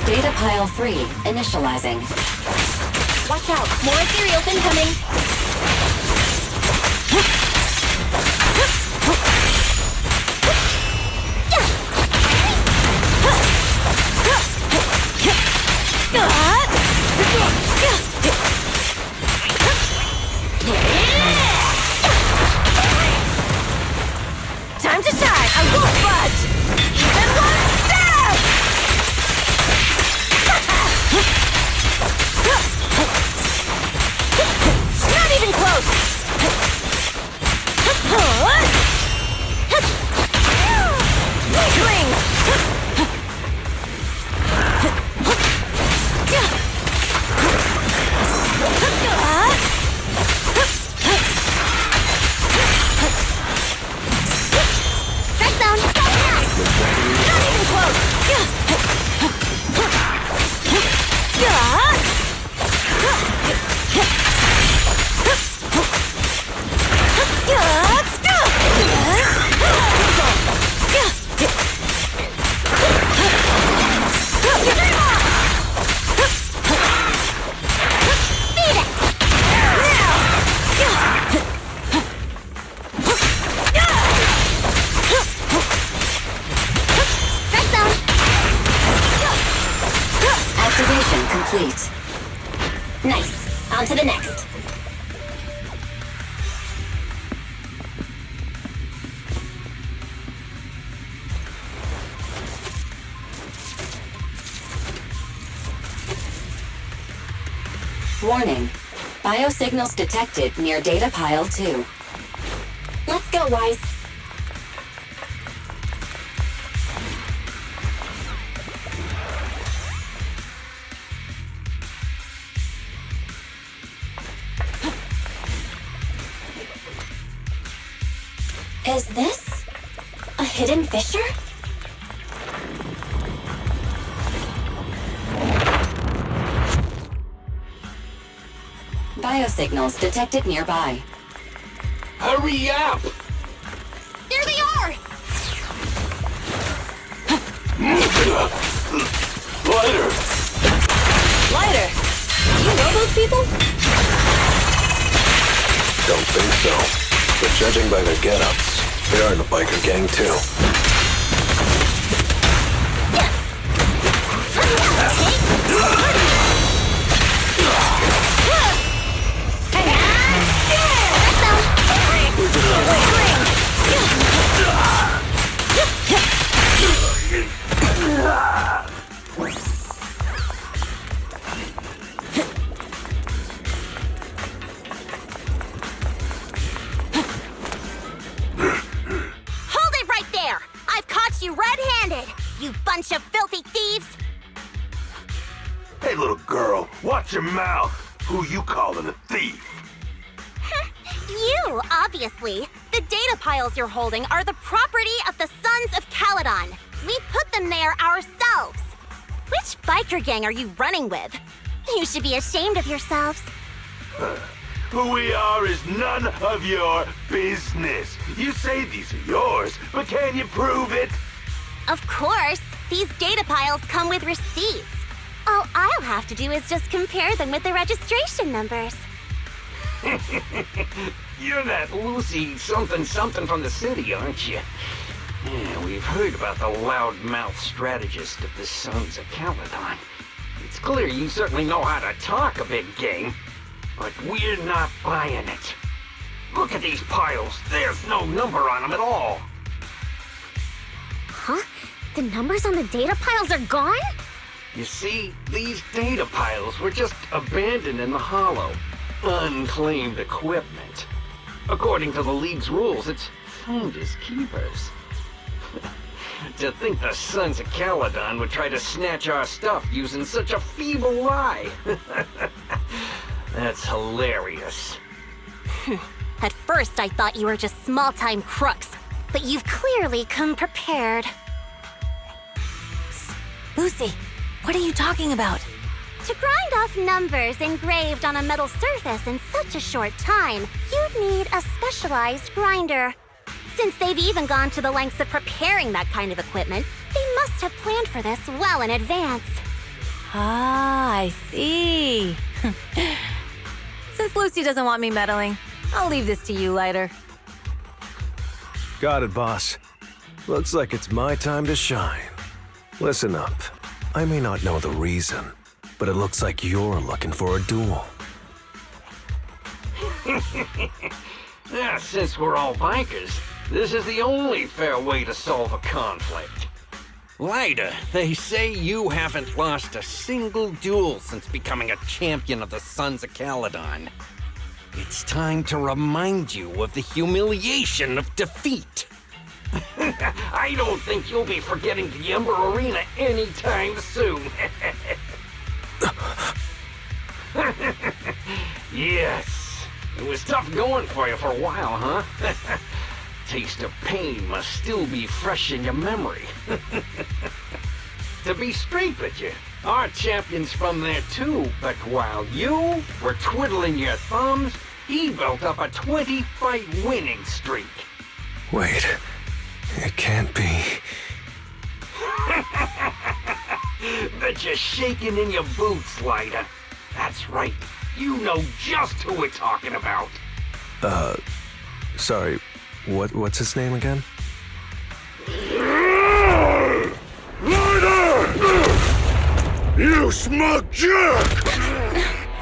Data pile 3 initializing. Watch out, more ethereals incoming. Mission complete. Nice. On to the next. Warning. Biosignals detected near Data Pile 2. Let's go, Wise. Is this a hidden fissure? Biosignals detected nearby. Hurry up! There they are! Lighter! Lighter! You know those people? Don't think so. But judging by their get-ups, they are in the biker gang too. Hold it right there! I've caught you red-handed, you bunch of filthy thieves! Hey, little girl, watch your mouth. Who you calling a thief? You, obviously. The data piles you're holding are the property of the Sons of Caledon. We put them there ourselves. Which biker gang are you running with? You should be ashamed of yourselves. Who we are is none of your business. You say these are yours, but can you prove it? Of course. These data piles come with receipts. All I'll have to do is just compare them with the registration numbers. You're that Lucy something from the city, aren't you? Yeah, we've heard about the loudmouth strategist of the Sons of Caledon. It's clear you certainly know how to talk a big game, but we're not buying it. Look at these piles. There's no number on them at all. Huh? The numbers on the data piles are gone? You see, these data piles were just abandoned in the hollow. Unclaimed equipment. According to the League's rules, it's finders keepers. To think the Sons of Caledon would try to snatch our stuff using such a feeble lie. That's hilarious. At first, I thought you were just small-time crooks, but you've clearly come prepared. Lucy, what are you talking about? To grind off numbers engraved on a metal surface in such a short time, you'd need a specialized grinder. Since they've even gone to the lengths of preparing that kind of equipment, they must have planned for this well in advance. Ah, I see. Since Lucy doesn't want me meddling, I'll leave this to you, Lighter. Got it, boss. Looks like it's my time to shine. Listen up. I may not know the reason, but it looks like you're looking for a duel. Since we're all bikers, this is the only fair way to solve a conflict. Lighter, they say you haven't lost a single duel since becoming a champion of the Sons of Caledon. It's time to remind you of the humiliation of defeat. I don't think you'll be forgetting the Ember Arena anytime soon. Yes, it was tough going for you for a while, huh? Taste of pain must still be fresh in your memory. To be straight with you, our champion's from there too, but while you were twiddling your thumbs, he built up a 20-fight winning streak. Wait, it can't be. Bet you're shaking in your boots, Lighter. That's right, you know just who we're talking about. Sorry, what's his name again? You smug jerk!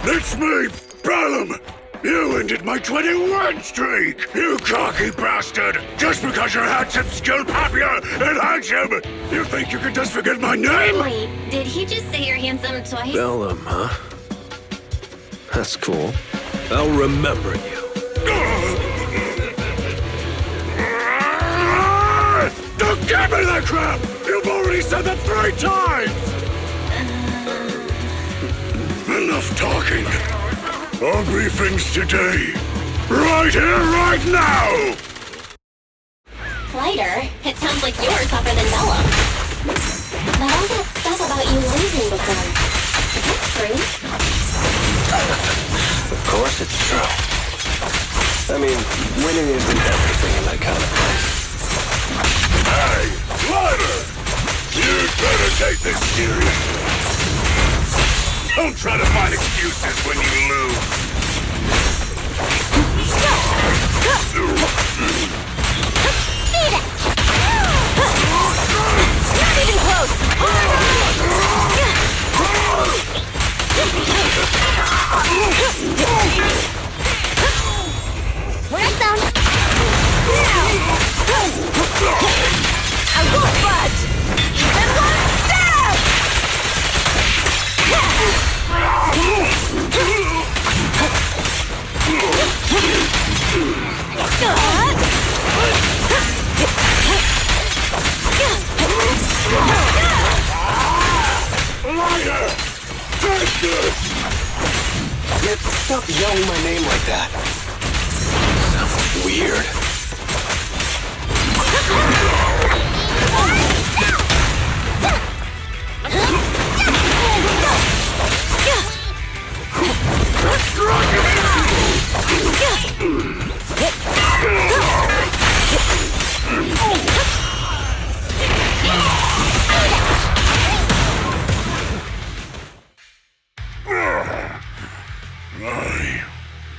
It's me, Bellum! You ended my 21 streak! You cocky bastard! Just because you're handsome, skilled, happier, and handsome, you think you can just forget my name? Wait, did he just say you're handsome twice? Bellum, huh? That's cool. I'll remember you. Don't give me that crap! You've already said that 3 times! Enough talking. Our briefings today. Right here, right now! Lighter, it sounds like you're tougher than Bellum. But all that stuff about you losing before, is that true? Of course it's true. I mean, winning isn't everything in that kind of place. Hey, Lighter! You'd better take this serious. Don't try to find excuses when you lose. Not even close! Red zone! I won't budge! And one stab! Lighter! Take this! Yet, stop yelling my name like that. Sounds weird.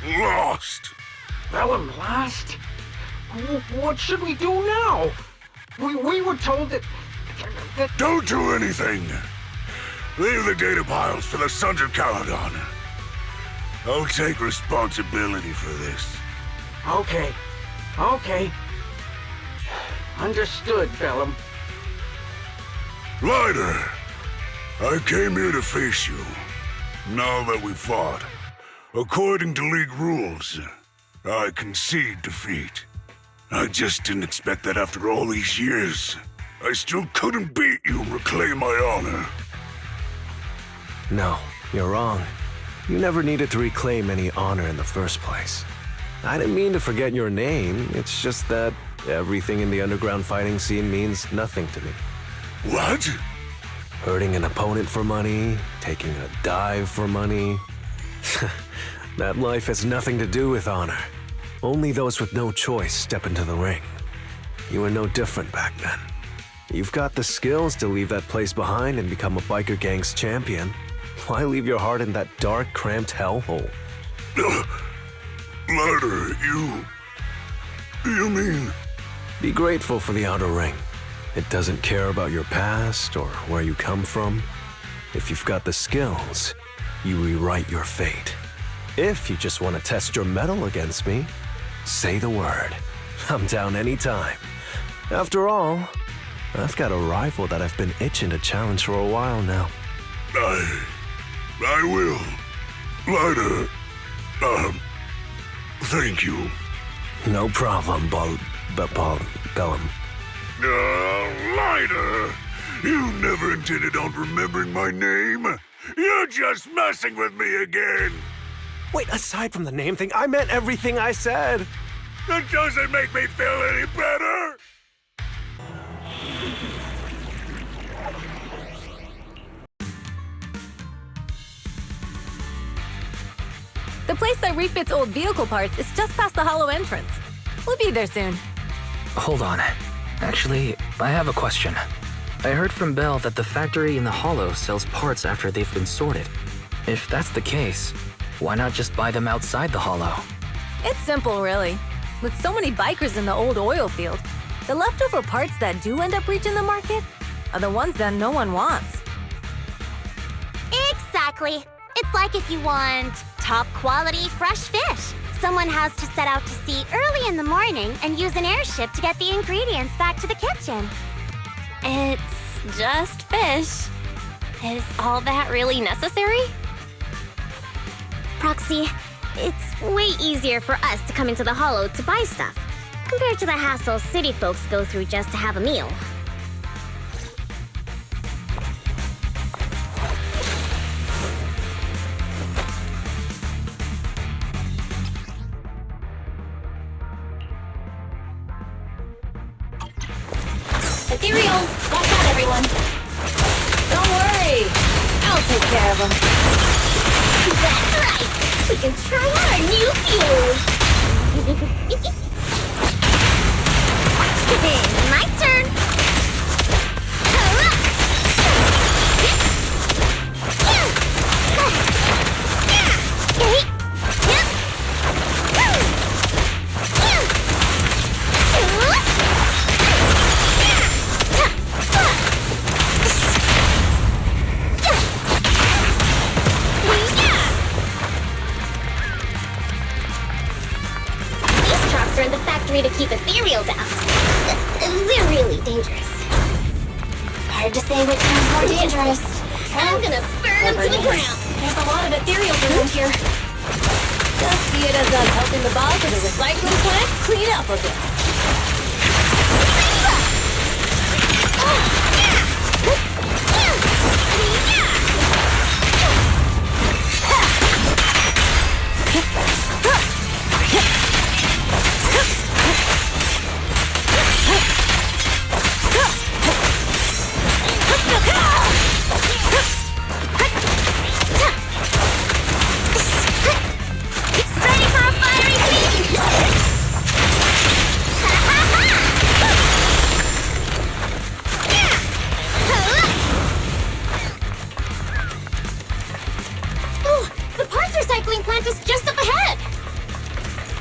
I lost. Bellum lost? What should we do now? We were told that... Don't do anything. Leave the data piles for the Sons of Caledon. I'll take responsibility for this. Okay. Understood, Bellum. Lighter, I came here to face you. Now that we fought, according to League rules, I concede defeat. I just didn't expect that after all these years, I still couldn't beat you and reclaim my honor. No, you're wrong. You never needed to reclaim any honor in the first place. I didn't mean to forget your name, it's just that everything in the underground fighting scene means nothing to me. What? Hurting an opponent for money, taking a dive for money. That life has nothing to do with honor. Only those with no choice step into the ring. You were no different back then. You've got the skills to leave that place behind and become a biker gang's champion. Why leave your heart in that dark, cramped hellhole? Lighter, you mean... Be grateful for the outer ring. It doesn't care about your past or where you come from. If you've got the skills, you rewrite your fate. If you just want to test your mettle against me, say the word. I'm down anytime. After all, I've got a rival that I've been itching to challenge for a while now. I will. Lighter, thank you. No problem, Bellum. Lighter! You never intended on remembering my name. You're just messing with me again. Wait, aside from the name thing, I meant everything I said. That doesn't make me feel any better. The place that refits old vehicle parts is just past the hollow entrance. We'll be there soon. Hold on. Actually, I have a question. I heard from Belle that the factory in the hollow sells parts after they've been sorted. If that's the case, why not just buy them outside the hollow? It's simple, really. With so many bikers in the old oil field, the leftover parts that do end up reaching the market are the ones that no one wants. Exactly. It's like if you want top quality fresh fish. Someone has to set out to sea early in the morning and use an airship to get the ingredients back to the kitchen. It's just fish. Is all that really necessary? Proxy, it's way easier for us to come into the Hollow to buy stuff, compared to the hassle city folks go through just to have a meal. Ethereals! Watch out, everyone! Don't worry. I'll take care of them. That's right! We can try out our new fuel! My turn! To keep ethereals out. They're really dangerous. Hard to say which one's more dangerous. I'm gonna burn them to the ground. There's a lot of ethereals around here. Just see it as us helping the boss of the recycling plant clean up a bit.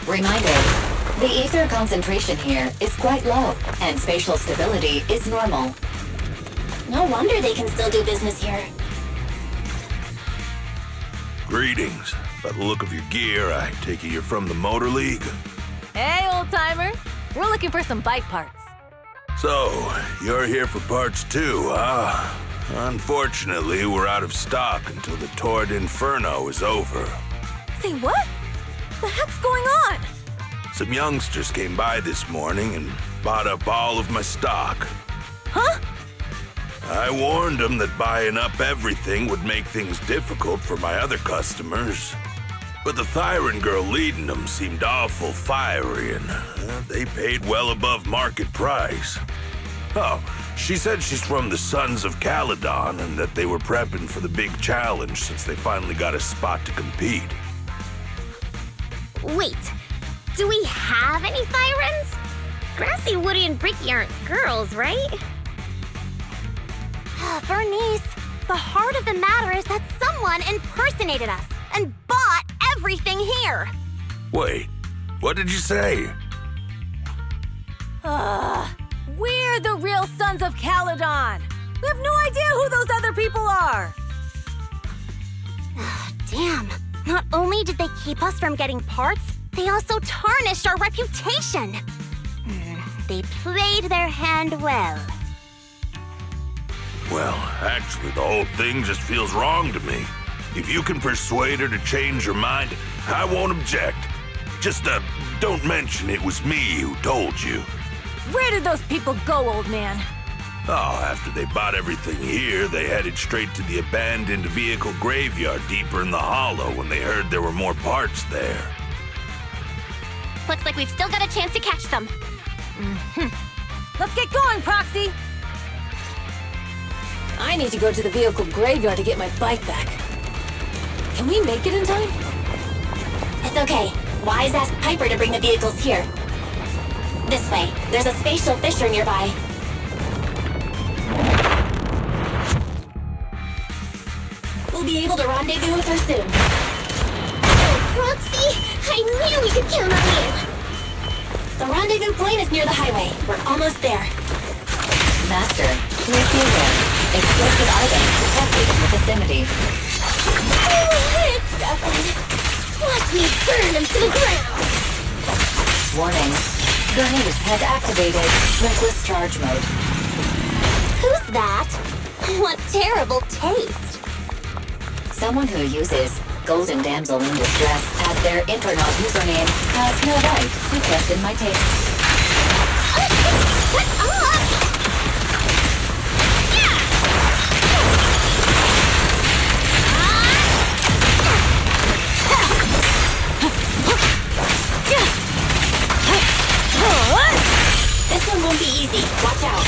Reminder, the ether concentration here is quite low, and spatial stability is normal. No wonder they can still do business here. Greetings. By the look of your gear, I take it you're from the Motor League. Hey, old-timer. We're looking for some bike parts. So, you're here for parts too, huh? Unfortunately, we're out of stock until the Torrid Inferno is over. Say what? The heck's going on? Some youngsters came by this morning and bought up all of my stock. Huh? I warned them that buying up everything would make things difficult for my other customers. But the Thyran girl leading them seemed awful fiery, and they paid well above market price. Oh, she said she's from the Sons of Caledon and that they were prepping for the big challenge since they finally got a spot to compete. Wait, do we have any Thyrans? Grassy, Woody, and Bricky aren't girls, right? Bernice, the heart of the matter is that someone impersonated us and bought everything here. Wait, what did you say? We're the real Sons of Caledon. We have no idea who those other people are. Damn. Not only did they keep us from getting parts, they also tarnished our reputation. They played their hand well. Well, actually, the whole thing just feels wrong to me. If you can persuade her to change her mind, I won't object. Just, don't mention it was me who told you. Where did those people go, old man? Oh, after they bought everything here, they headed straight to the abandoned vehicle graveyard deeper in the hollow when they heard there were more parts there. Looks like we've still got a chance to catch them. Let's get going, Proxy! I need to go to the vehicle graveyard to get my bike back. Can we make it in time? It's okay. Wise asked Piper to bring the vehicles here. This way. There's a spatial fisher nearby. We'll be able to rendezvous with her soon. Oh, Proxy! I knew we could count on you! The rendezvous point is near the highway. We're almost there. Master, please be aware. Explosive items detected in the vicinity. me burn him to the ground! Warning. Bernice has activated reckless charge mode. Who's that? What terrible taste! Someone who uses Golden Damsel in Distress as their Infernaut username has no right to question my taste. Shut up! This one won't be easy. Watch out.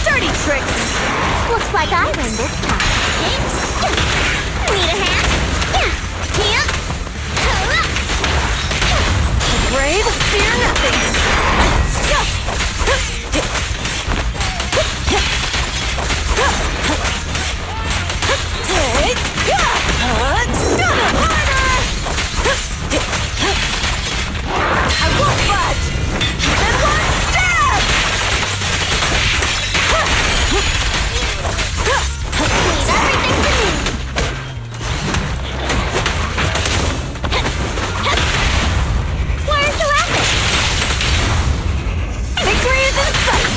Dirty tricks! Looks like I win this time. Need a hand? Yeah. The brave fear nothing. I won't budge! And one stab! Leave everything to me. Where's the weapon? Victory is in sight!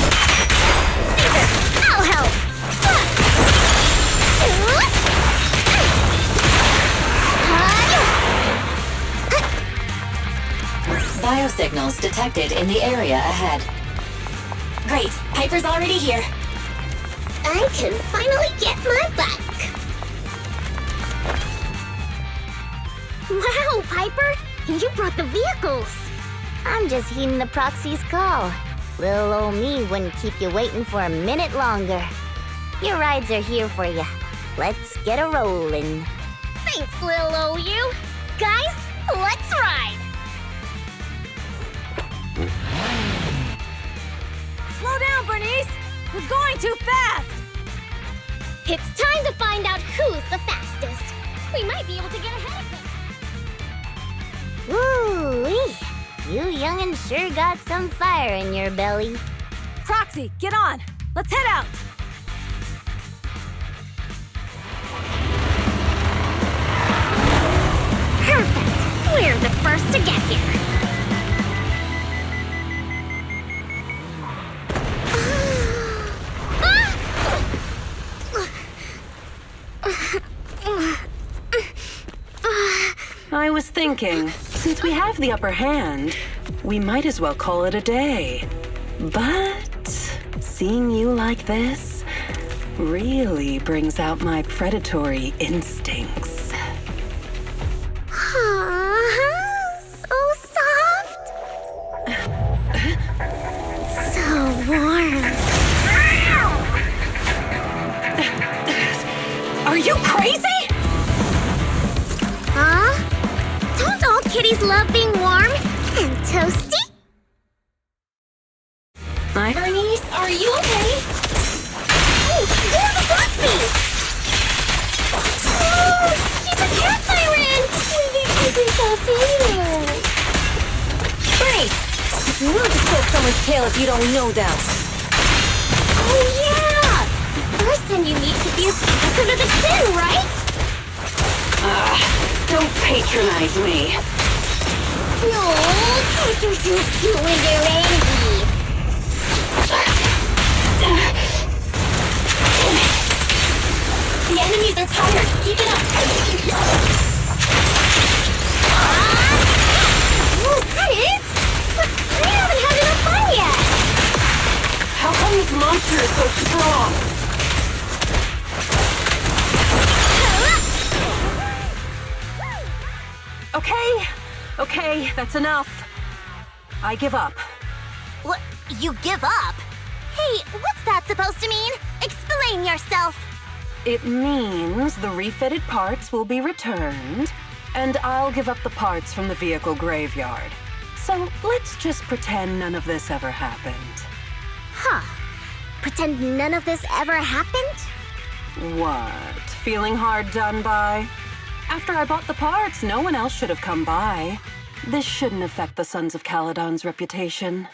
Caesar, I'll help. Biosignals detected in the area ahead. Great. Piper's already here. I can finally get my back. Wow, Piper! You brought the vehicles! I'm just heeding the proxy's call. Little old me wouldn't keep you waiting for a minute longer. Your rides are here for you. Let's get a rollin'. Thanks, little old you. Guys, let's ride! Slow down, Bernice! We're going too fast! It's time to find out who's the fastest. We might be able to get ahead of them. Ooh-wee. You young'uns sure got some fire in your belly. Proxy, get on! Let's head out! Perfect! We're the first to get here. I was thinking, since we have the upper hand, we might as well call it a day. But seeing you like this really brings out my predatory instincts. So soft. So warm. Are you crazy? Huh? Don't all kitties love being warm and toasty? Bernice, are you okay? Hey, you're the Foxy! Oh, she's a cat siren! We can keep herself too. Bernice! It's rude to poke someone's tail if you don't know them. Oh yeah! The first time you meet should be a smack under the chin, right? Don't patronize me. No, can't you just do when they're angry? The enemies are tired. Keep it up. Was that it? But we haven't had enough fun yet. How come this monster is so strong? Okay, that's enough. I give up. What? You give up? Hey, what's that supposed to mean? Explain yourself. It means the refitted parts will be returned, and I'll give up the parts from the vehicle graveyard. So let's just pretend none of this ever happened. Huh. Pretend none of this ever happened? What? Feeling hard done by? After I bought the parts, no one else should have come by. This shouldn't affect the Sons of Caledon's reputation.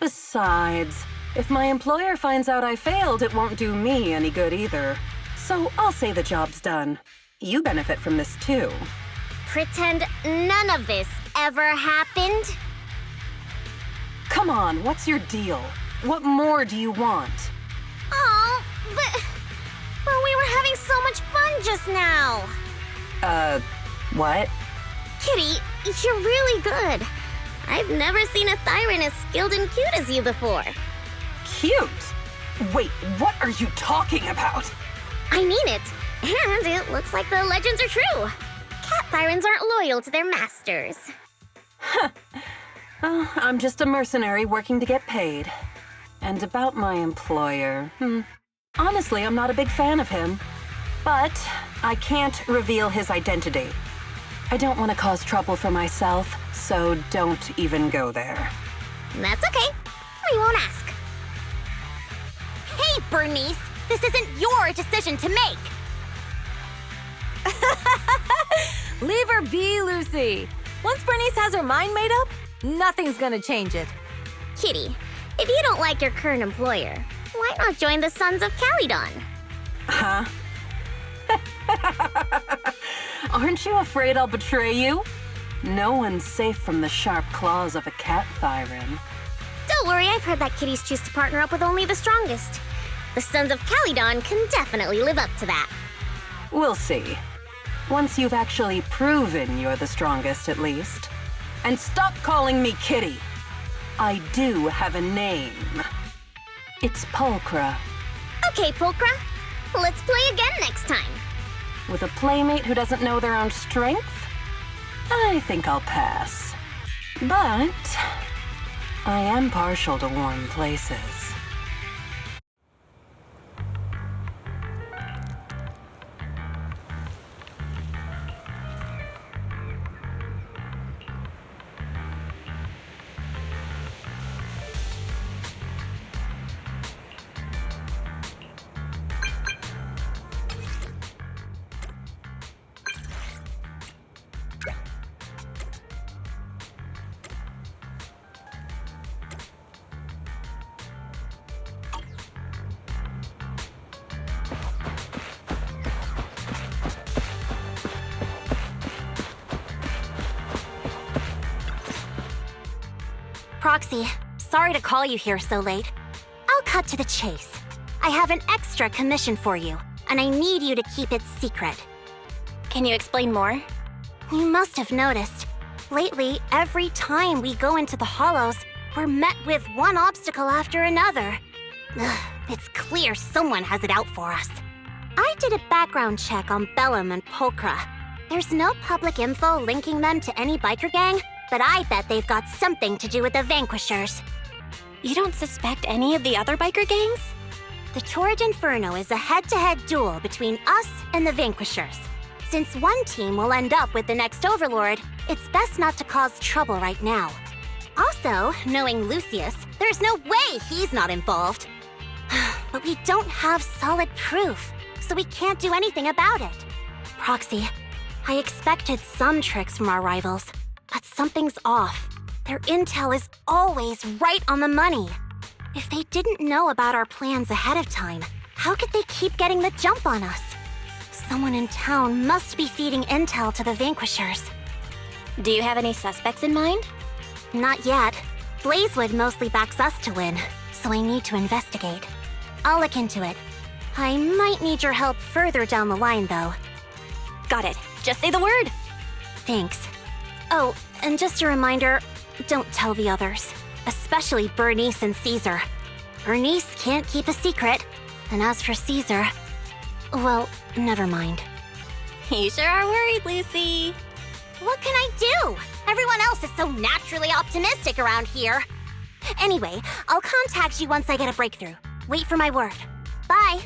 Besides, if my employer finds out I failed, it won't do me any good either. So I'll say the job's done. you benefit from this too. Pretend none of this ever happened? Come on, what's your deal? What more do you want? Oh, but we were having so much fun just now. What? Kitty, you're really good. I've never seen a Thyran as skilled and cute as you before. Cute? Wait, what are you talking about? I mean it. And it looks like the legends are true. Cat Thyrans aren't loyal to their masters. I'm just a mercenary working to get paid. And about my employer, honestly, I'm not a big fan of him. But I can't reveal his identity. I don't want to cause trouble for myself, so don't even go there. That's okay. We won't ask. Hey, Bernice! This isn't your decision to make! Leave her be, Lucy. Once Bernice has her mind made up, nothing's gonna change it. Kitty, if you don't like your current employer, why not join the Sons of Caledon? Huh? Aren't you afraid I'll betray you? No one's safe from the sharp claws of a cat Thyran. Don't worry, I've heard that kitties choose to partner up with only the strongest. The Sons of Caledon can definitely live up to that. We'll see. Once you've actually proven you're the strongest, at least. And stop calling me Kitty. I do have a name. It's Pulchra. Okay, Pulchra. Let's play again next time. With a playmate who doesn't know their own strength? I think I'll pass. But I am partial to warm places. Proxy, sorry to call you here so late. I'll cut to the chase. I have an extra commission for you, and I need you to keep it secret. Can you explain more? You must have noticed. Lately, every time we go into the Hollows, we're met with one obstacle after another. Ugh, it's clear someone has it out for us. I did a background check on Bellum and Pulchra. There's no public info linking them to any biker gang, but I bet they've got something to do with the Vanquishers. You don't suspect any of the other biker gangs? The Torrid Inferno is a head-to-head duel between us and the Vanquishers. Since one team will end up with the next Overlord, it's best not to cause trouble right now. Also, knowing Lucius, there's no way he's not involved. But we don't have solid proof, so we can't do anything about it. Proxy, I expected some tricks from our rivals, but something's off. Their intel is always right on the money. If they didn't know about our plans ahead of time, how could they keep getting the jump on us? Someone in town must be feeding intel to the Vanquishers. Do you have any suspects in mind? Not yet. Blazewood mostly backs us to win, so I need to investigate. I'll look into it. I might need your help further down the line, though. Got it. Just say the word. Thanks. Oh, and just a reminder, don't tell the others. Especially Bernice and Caesar. Bernice can't keep a secret. And as for Caesar, well, never mind. You sure are worried, Lucy. What can I do? Everyone else is so naturally optimistic around here. Anyway, I'll contact you once I get a breakthrough. Wait for my word. Bye.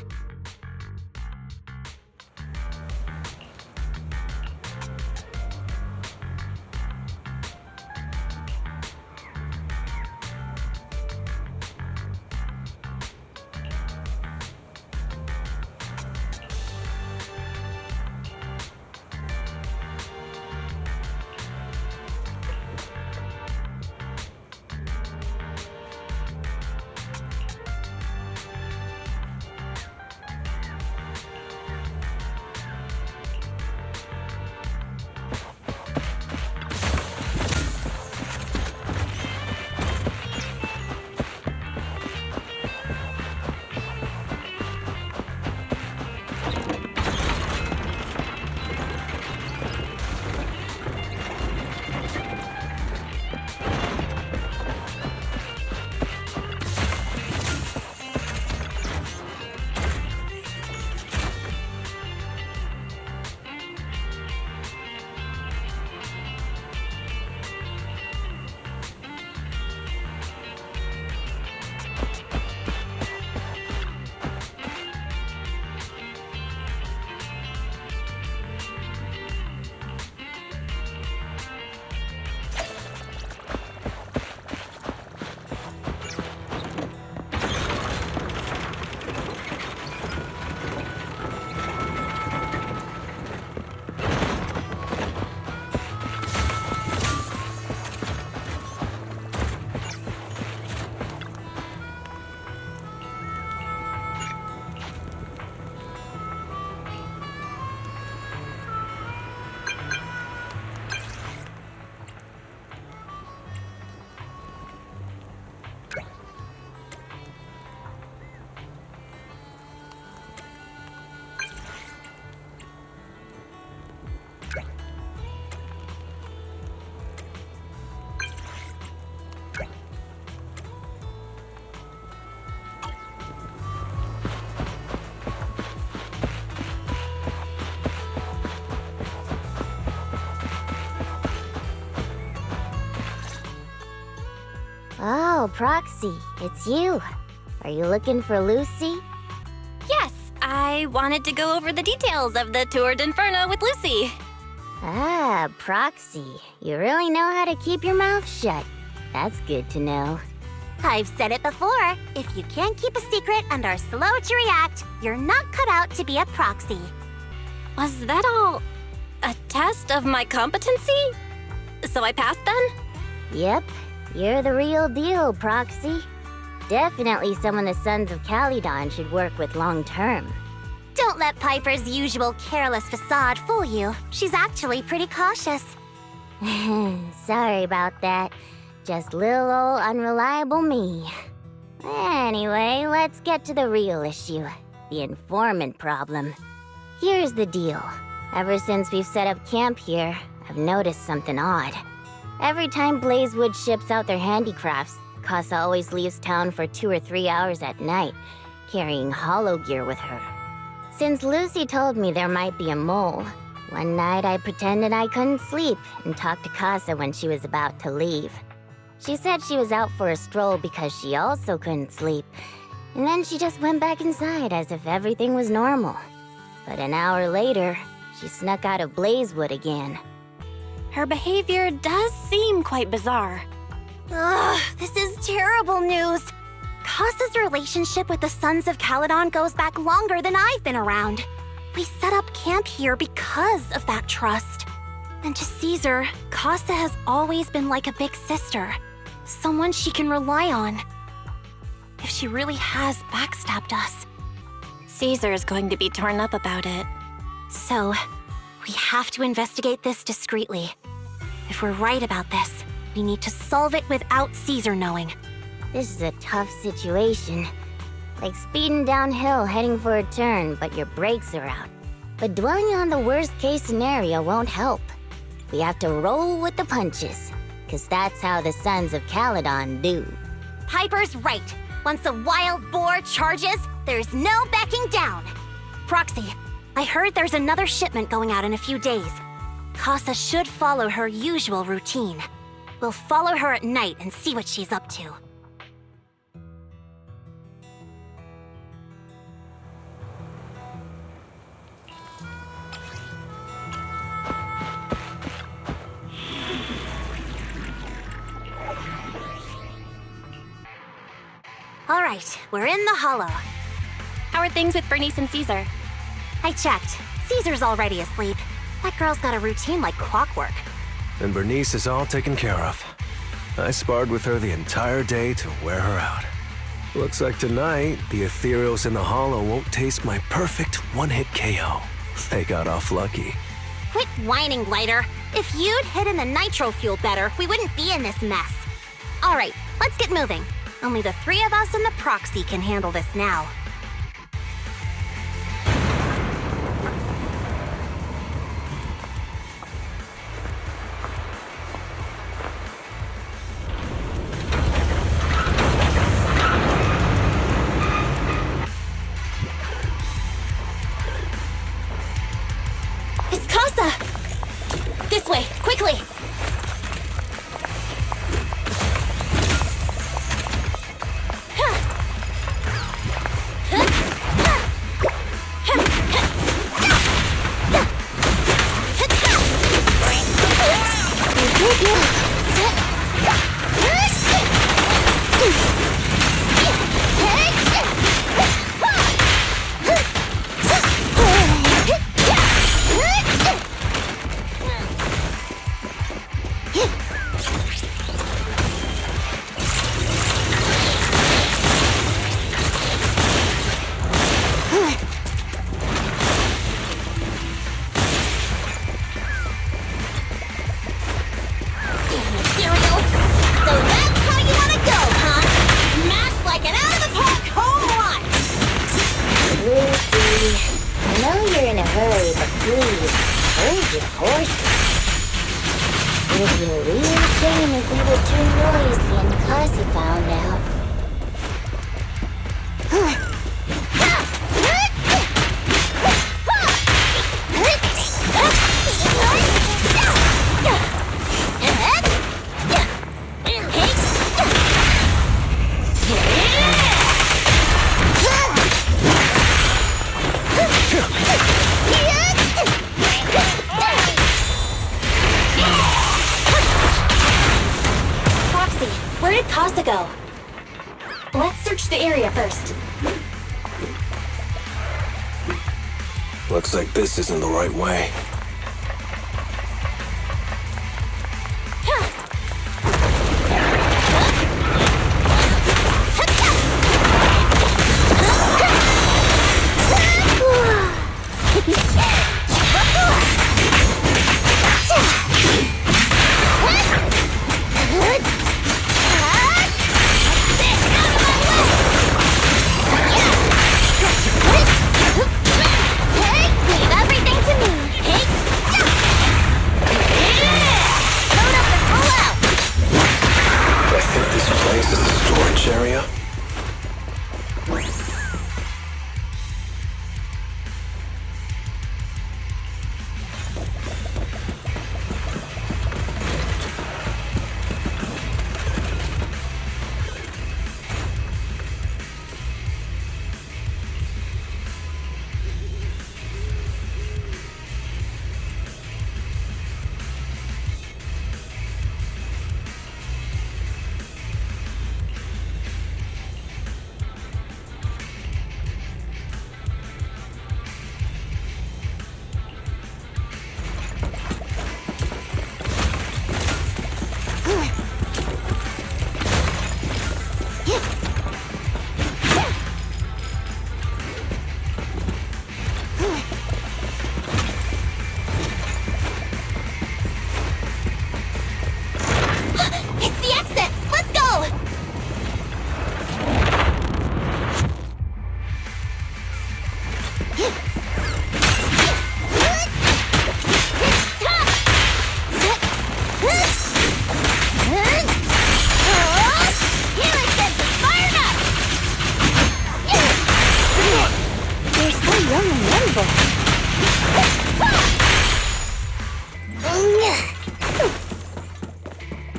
Oh, Proxy, it's you. Are you looking for Lucy? Yes, I wanted to go over the details of the Tour d'Inferno with Lucy. Ah, Proxy, you really know how to keep your mouth shut. That's good to know. I've said it before. If you can't keep a secret and are slow to react, you're not cut out to be a proxy. Was that all a test of my competency? So I passed then? Yep, you're the real deal, Proxy. Definitely someone the Sons of Caledon should work with long term. Don't let Piper's usual careless facade fool you. She's actually pretty cautious. Sorry about that. Just little old unreliable me. Anyway, let's get to the real issue. The informant problem. Here's the deal. Ever since we've set up camp here, I've noticed something odd. Every time Blazewood ships out their handicrafts, Casa always leaves town for 2 or 3 hours at night, carrying hollow gear with her. Since Lucy told me there might be a mole, one night I pretended I couldn't sleep and talked to Casa when she was about to leave. She said she was out for a stroll because she also couldn't sleep, and then she just went back inside as if everything was normal. But an hour later, she snuck out of Blazewood again. Her behavior does seem quite bizarre. Ugh, this is terrible news. Casa's relationship with the Sons of Caledon goes back longer than I've been around. We set up camp here because of that trust. And to Caesar, Casa has always been like a big sister. Someone she can rely on. If she really has backstabbed us, Caesar is going to be torn up about it. So, we have to investigate this discreetly. If we're right about this, we need to solve it without Caesar knowing. This is a tough situation. Like speeding downhill heading for a turn, but your brakes are out. But dwelling on the worst-case scenario won't help. We have to roll with the punches, because that's how the Sons of Caledon do. Piper's right. Once a wild boar charges, there's no backing down. Proxy, I heard there's another shipment going out in a few days. Casa should follow her usual routine. We'll follow her at night and see what she's up to. All right, we're in the hollow. How are things with Bernice and Caesar? I checked. Caesar's already asleep. That girl's got a routine like clockwork. And Bernice is all taken care of. I sparred with her the entire day to wear her out. Looks like tonight, the ethereals in the hollow won't taste my perfect one-hit KO. They got off lucky. Quit whining, Glider. If you'd hidden the nitro fuel better, we wouldn't be in this mess. All right, let's get moving. Only the 3 of us and the proxy can handle this now. It's Casa! This way, quickly! Looks like this isn't the right way.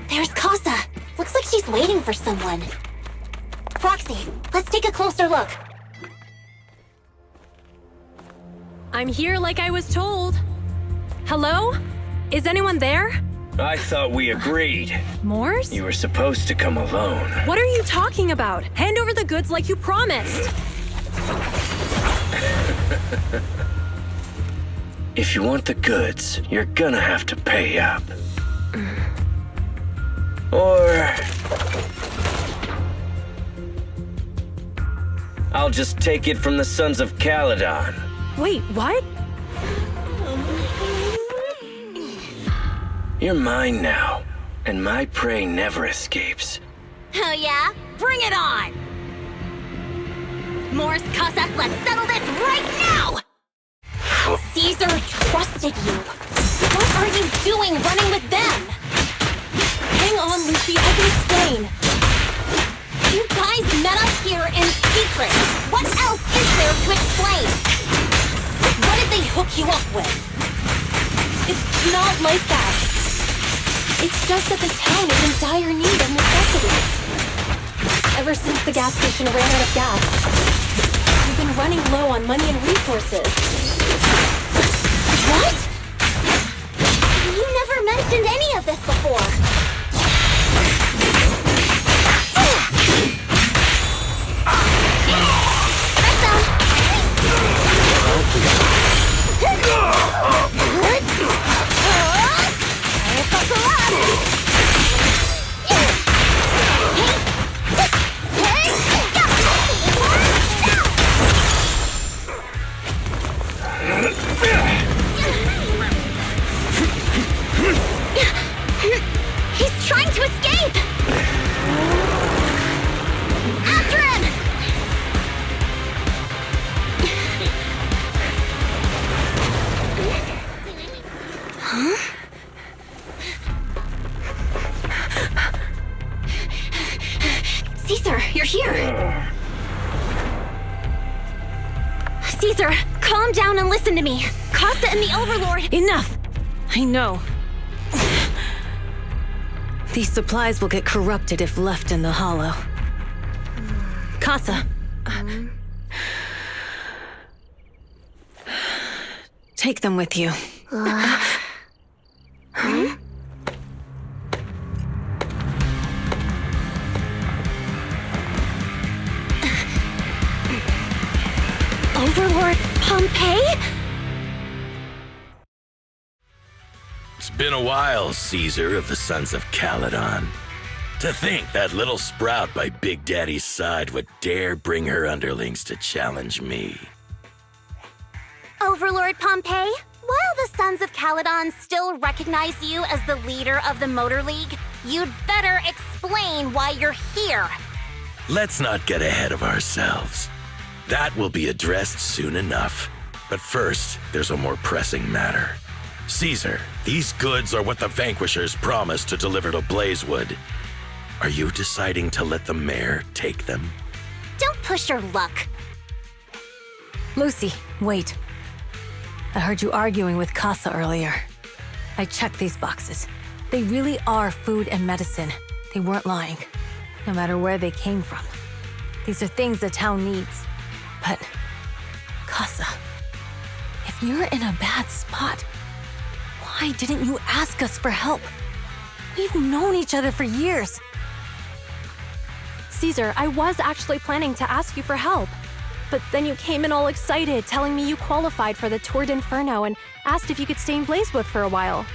There's Casa. Looks like she's waiting for someone. Proxy, let's take a closer look. I'm here like I was told. Hello? Is anyone there? I thought we agreed. Morse? You were supposed to come alone. What are you talking about? Hand over the goods like you promised. If you want the goods, you're gonna have to pay up. Or I'll just take it from the Sons of Caledon. Wait, what? You're mine now, and my prey never escapes. Oh yeah? Bring it on! Morse, Casa, let's settle this right now! Caesar trusted you. What are you doing running with them? Hang on, Lucy, I can explain. You guys met up here in secret. What else is there to explain? What did they hook you up with? It's not like that. It's just that the town is in dire need of necessities. Ever since the gas station ran out of gas, we've been running low on money and resources. What? You never mentioned any of this before. He's trying to escape! After him! Huh? Caesar, you're here! Caesar, calm down and listen to me. Casa and the Overlord— Enough! I know. These supplies will get corrupted if left in the hollow. Casa. Take them with you. Overlord Pompeii? Been a while, Caesar of the Sons of Caledon. To think that little sprout by Big Daddy's side would dare bring her underlings to challenge me. Overlord Pompey, while the Sons of Caledon still recognize you as the leader of the Motor League, you'd better explain why you're here. Let's not get ahead of ourselves. That will be addressed soon enough. But first, there's a more pressing matter. Caesar, these goods are what the Vanquishers promised to deliver to Blazewood. Are you deciding to let the mayor take them? Don't push your luck. Lucy, wait. I heard you arguing with Casa earlier. I checked these boxes. They really are food and medicine. They weren't lying, no matter where they came from. These are things the town needs. But, Casa, if you're in a bad spot, why didn't you ask us for help? We've known each other for years. Caesar, I was actually planning to ask you for help. But then you came in all excited, telling me you qualified for the Tour d'Inferno and asked if you could stay in Blazewood for a while.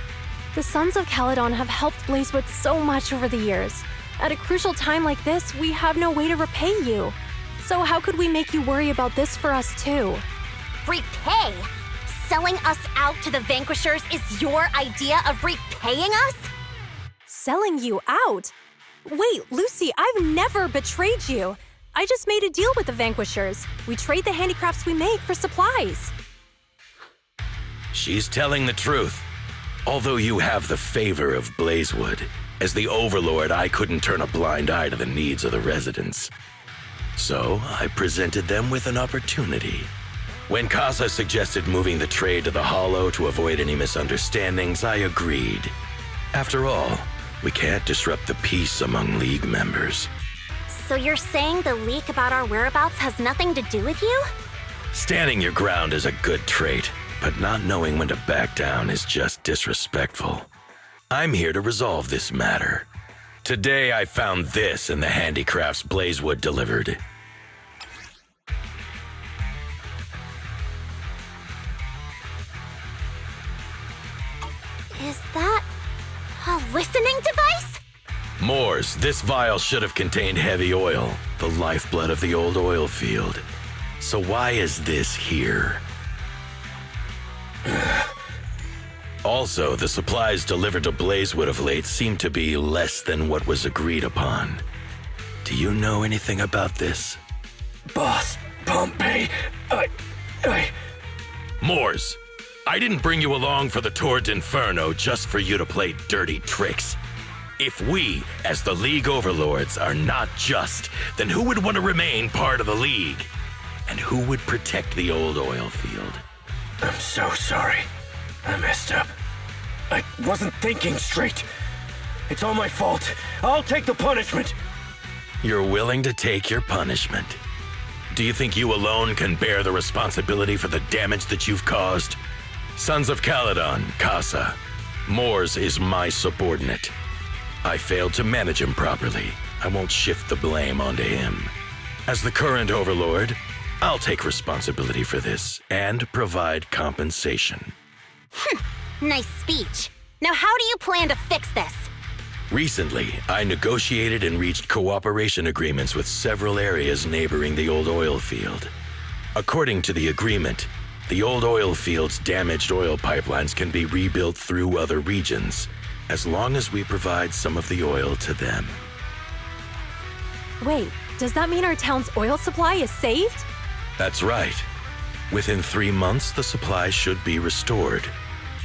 The Sons of Caledon have helped Blazewood so much over the years. At a crucial time like this, we have no way to repay you. So how could we make you worry about this for us too? Repay? Selling us out to the Vanquishers is your idea of repaying us? Selling you out? Wait, Lucy, I've never betrayed you. I just made a deal with the Vanquishers. We trade the handicrafts we make for supplies. She's telling the truth. Although you have the favor of Blazewood, as the Overlord, I couldn't turn a blind eye to the needs of the residents. So I presented them with an opportunity. When Casa suggested moving the trade to the Hollow to avoid any misunderstandings, I agreed. After all, we can't disrupt the peace among League members. So you're saying the leak about our whereabouts has nothing to do with you? Standing your ground is a good trait, but not knowing when to back down is just disrespectful. I'm here to resolve this matter. Today I found this in the handicrafts Blazewood delivered. Is that a listening device? Moors, this vial should have contained heavy oil, the lifeblood of the old oil field. So why is this here? Also, the supplies delivered to Blazewood of late seem to be less than what was agreed upon. Do you know anything about this? Boss, Pompey, Moors, I didn't bring you along for the Tour d'Inferno just for you to play dirty tricks. If we, as the League Overlords, are not just, then who would want to remain part of the League? And who would protect the old oil field? I'm so sorry. I messed up. I wasn't thinking straight. It's all my fault. I'll take the punishment. You're willing to take your punishment. Do you think you alone can bear the responsibility for the damage that you've caused? Sons of Caledon, Casa. Moors is my subordinate. I failed to manage him properly. I won't shift the blame onto him. As the current Overlord, I'll take responsibility for this and provide compensation. Nice speech. Now how do you plan to fix this? Recently, I negotiated and reached cooperation agreements with several areas neighboring the old oil field. According to the agreement, the old oil field's damaged oil pipelines can be rebuilt through other regions, as long as we provide some of the oil to them. Wait, does that mean our town's oil supply is saved? That's right. Within 3 months, the supply should be restored.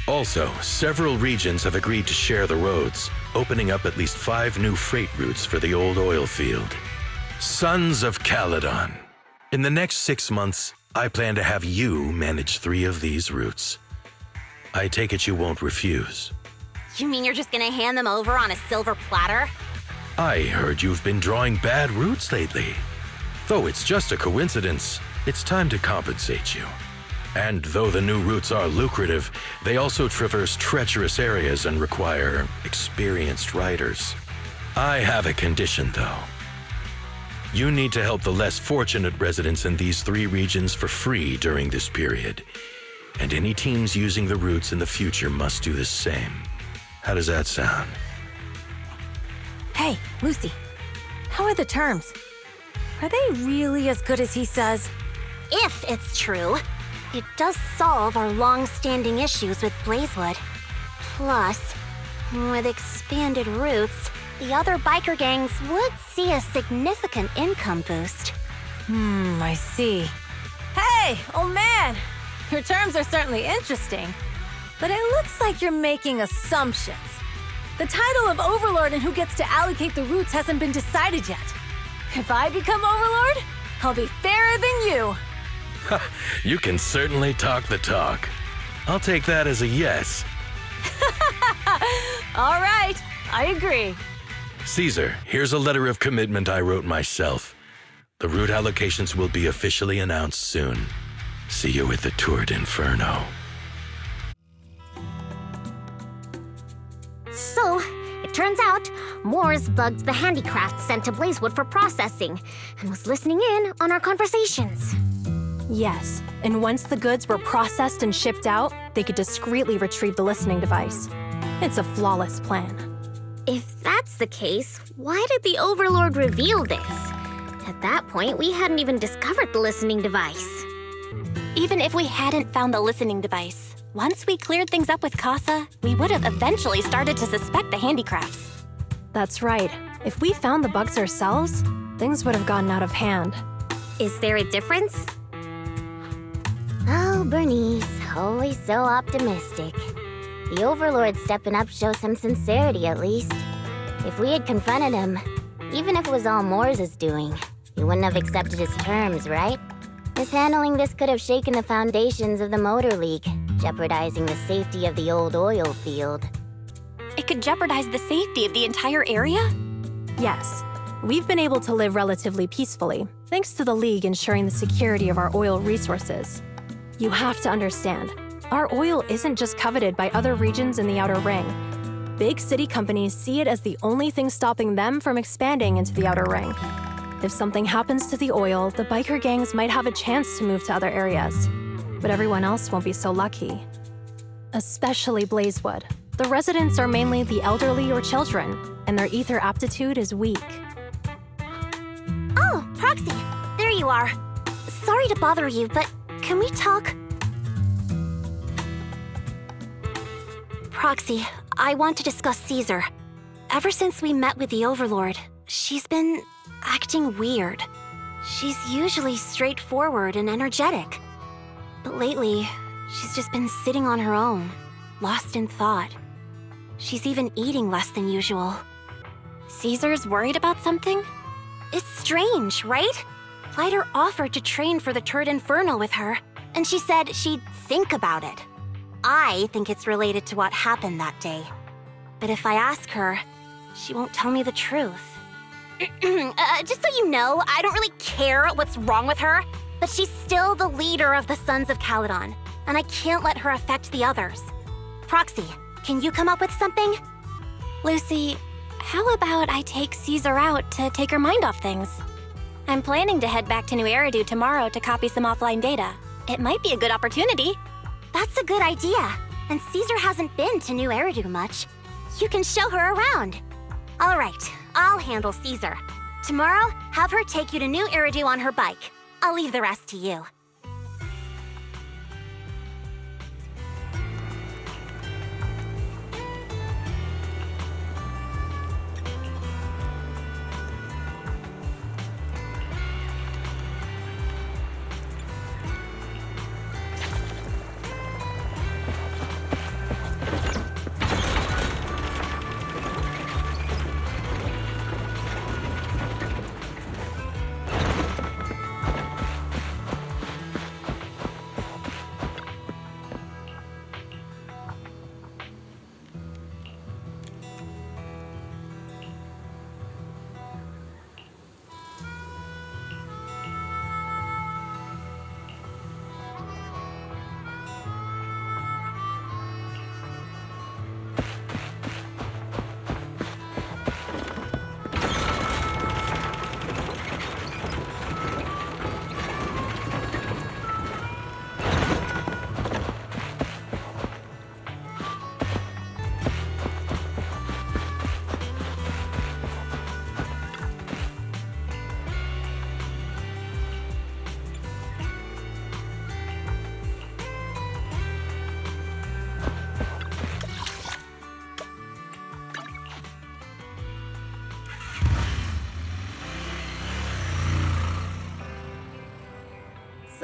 Also, several regions have agreed to share the roads, opening up at least 5 new freight routes for the old oil field. Sons of Caledon. In the next 6 months, I plan to have you manage 3 of these routes. I take it you won't refuse. You mean you're just gonna hand them over on a silver platter? I heard you've been drawing bad routes lately. Though it's just a coincidence, it's time to compensate you. And though the new routes are lucrative, they also traverse treacherous areas and require experienced riders. I have a condition, though. You need to help the less fortunate residents in these 3 regions for free during this period. And any teams using the routes in the future must do the same. How does that sound? Hey, Lucy. How are the terms? Are they really as good as he says? If it's true, it does solve our long-standing issues with Blazewood. Plus, with expanded routes, the other biker gangs would see a significant income boost. I see. Hey, old man! Your terms are certainly interesting, but it looks like you're making assumptions. The title of Overlord and who gets to allocate the routes hasn't been decided yet. If I become Overlord, I'll be fairer than you. You can certainly talk the talk. I'll take that as a yes. All right, I agree. Caesar, here's a letter of commitment I wrote myself. The route allocations will be officially announced soon. See you at the Tour d'Inferno. So, it turns out, Moores bugged the handicraft sent to Blazewood for processing and was listening in on our conversations. Yes, and once the goods were processed and shipped out, they could discreetly retrieve the listening device. It's a flawless plan. If that's the case, why did the Overlord reveal this? At that point, we hadn't even discovered the listening device. Even if we hadn't found the listening device, once we cleared things up with Casa, we would have eventually started to suspect the handicrafts. That's right. If we found the bugs ourselves, things would have gotten out of hand. Is there a difference? Oh, Bernice, always so optimistic. The Overlord stepping up shows some sincerity, at least. If we had confronted him, even if it was all Moore's doing, he wouldn't have accepted his terms, right? Mishandling this could have shaken the foundations of the Motor League, jeopardizing the safety of the old oil field. It could jeopardize the safety of the entire area? Yes. We've been able to live relatively peacefully, thanks to the League ensuring the security of our oil resources. You have to understand, our oil isn't just coveted by other regions in the Outer Ring. Big city companies see it as the only thing stopping them from expanding into the Outer Ring. If something happens to the oil, the biker gangs might have a chance to move to other areas. But everyone else won't be so lucky. Especially Blazewood. The residents are mainly the elderly or children, and their ether aptitude is weak. Oh, Proxy, there you are. Sorry to bother you, but can we talk? Proxy, I want to discuss Caesar. Ever since we met with the Overlord, she's been acting weird. She's usually straightforward and energetic. But lately, she's just been sitting on her own, lost in thought. She's even eating less than usual. Caesar's worried about something? It's strange, right? Lighter offered to train for the Tour d'Inferno with her, and she said she'd think about it. I think it's related to what happened that day. But if I ask her, she won't tell me the truth. Just so you know, I don't really care what's wrong with her, but she's still the leader of the Sons of Caledon, and I can't let her affect the others. Proxy, can you come up with something? Lucy, how about I take Caesar out to take her mind off things? I'm planning to head back to New Eridu tomorrow to copy some offline data. It might be a good opportunity. That's a good idea. And Caesar hasn't been to New Eridu much. You can show her around. All right, I'll handle Caesar. Tomorrow, have her take you to New Eridu on her bike. I'll leave the rest to you.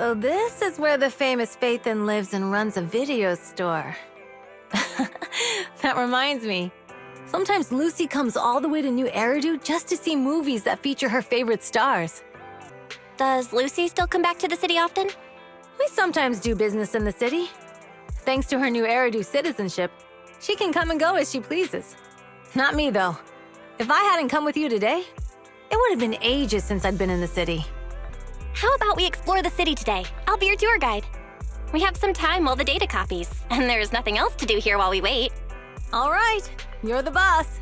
So this is where the famous Phaethon lives and runs a video store. That reminds me. Sometimes Lucy comes all the way to New Eridu just to see movies that feature her favorite stars. Does Lucy still come back to the city often? We sometimes do business in the city. Thanks to her New Eridu citizenship, she can come and go as she pleases. Not me, though. If I hadn't come with you today, it would have been ages since I'd been in the city. How about we explore the city today? I'll be your tour guide. We have some time while the data copies, and there's nothing else to do here while we wait. All right, you're the boss.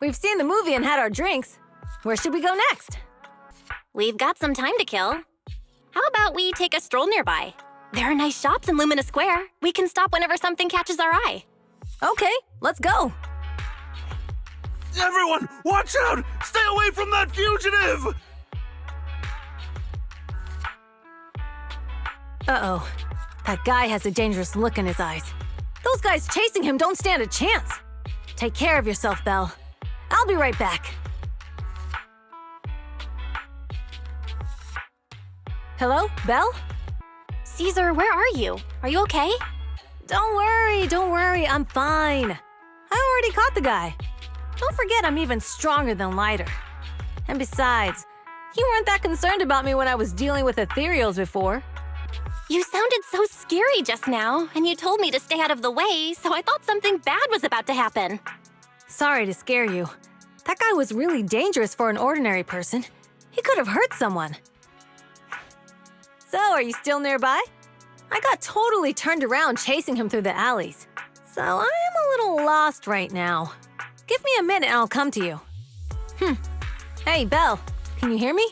We've seen the movie and had our drinks. Where should we go next? We've got some time to kill. How about we take a stroll nearby? There are nice shops in Lumina Square. We can stop whenever something catches our eye. Okay, let's go. Everyone, watch out! Stay away from that fugitive! Uh-oh. That guy has a dangerous look in his eyes. Those guys chasing him don't stand a chance. Take care of yourself, Belle. I'll be right back. Hello, Belle? Caesar, where are you? Are you okay? Don't worry, I'm fine. I already caught the guy. Don't forget I'm even stronger than Lighter. And besides, you weren't that concerned about me when I was dealing with ethereals before. You sounded so scary just now, and you told me to stay out of the way, so I thought something bad was about to happen. Sorry to scare you. That guy was really dangerous for an ordinary person. He could have hurt someone. So, are you still nearby? I got totally turned around chasing him through the alleys. So, I am a little lost right now. Give me a minute and I'll come to you. Hey, Belle, can you hear me?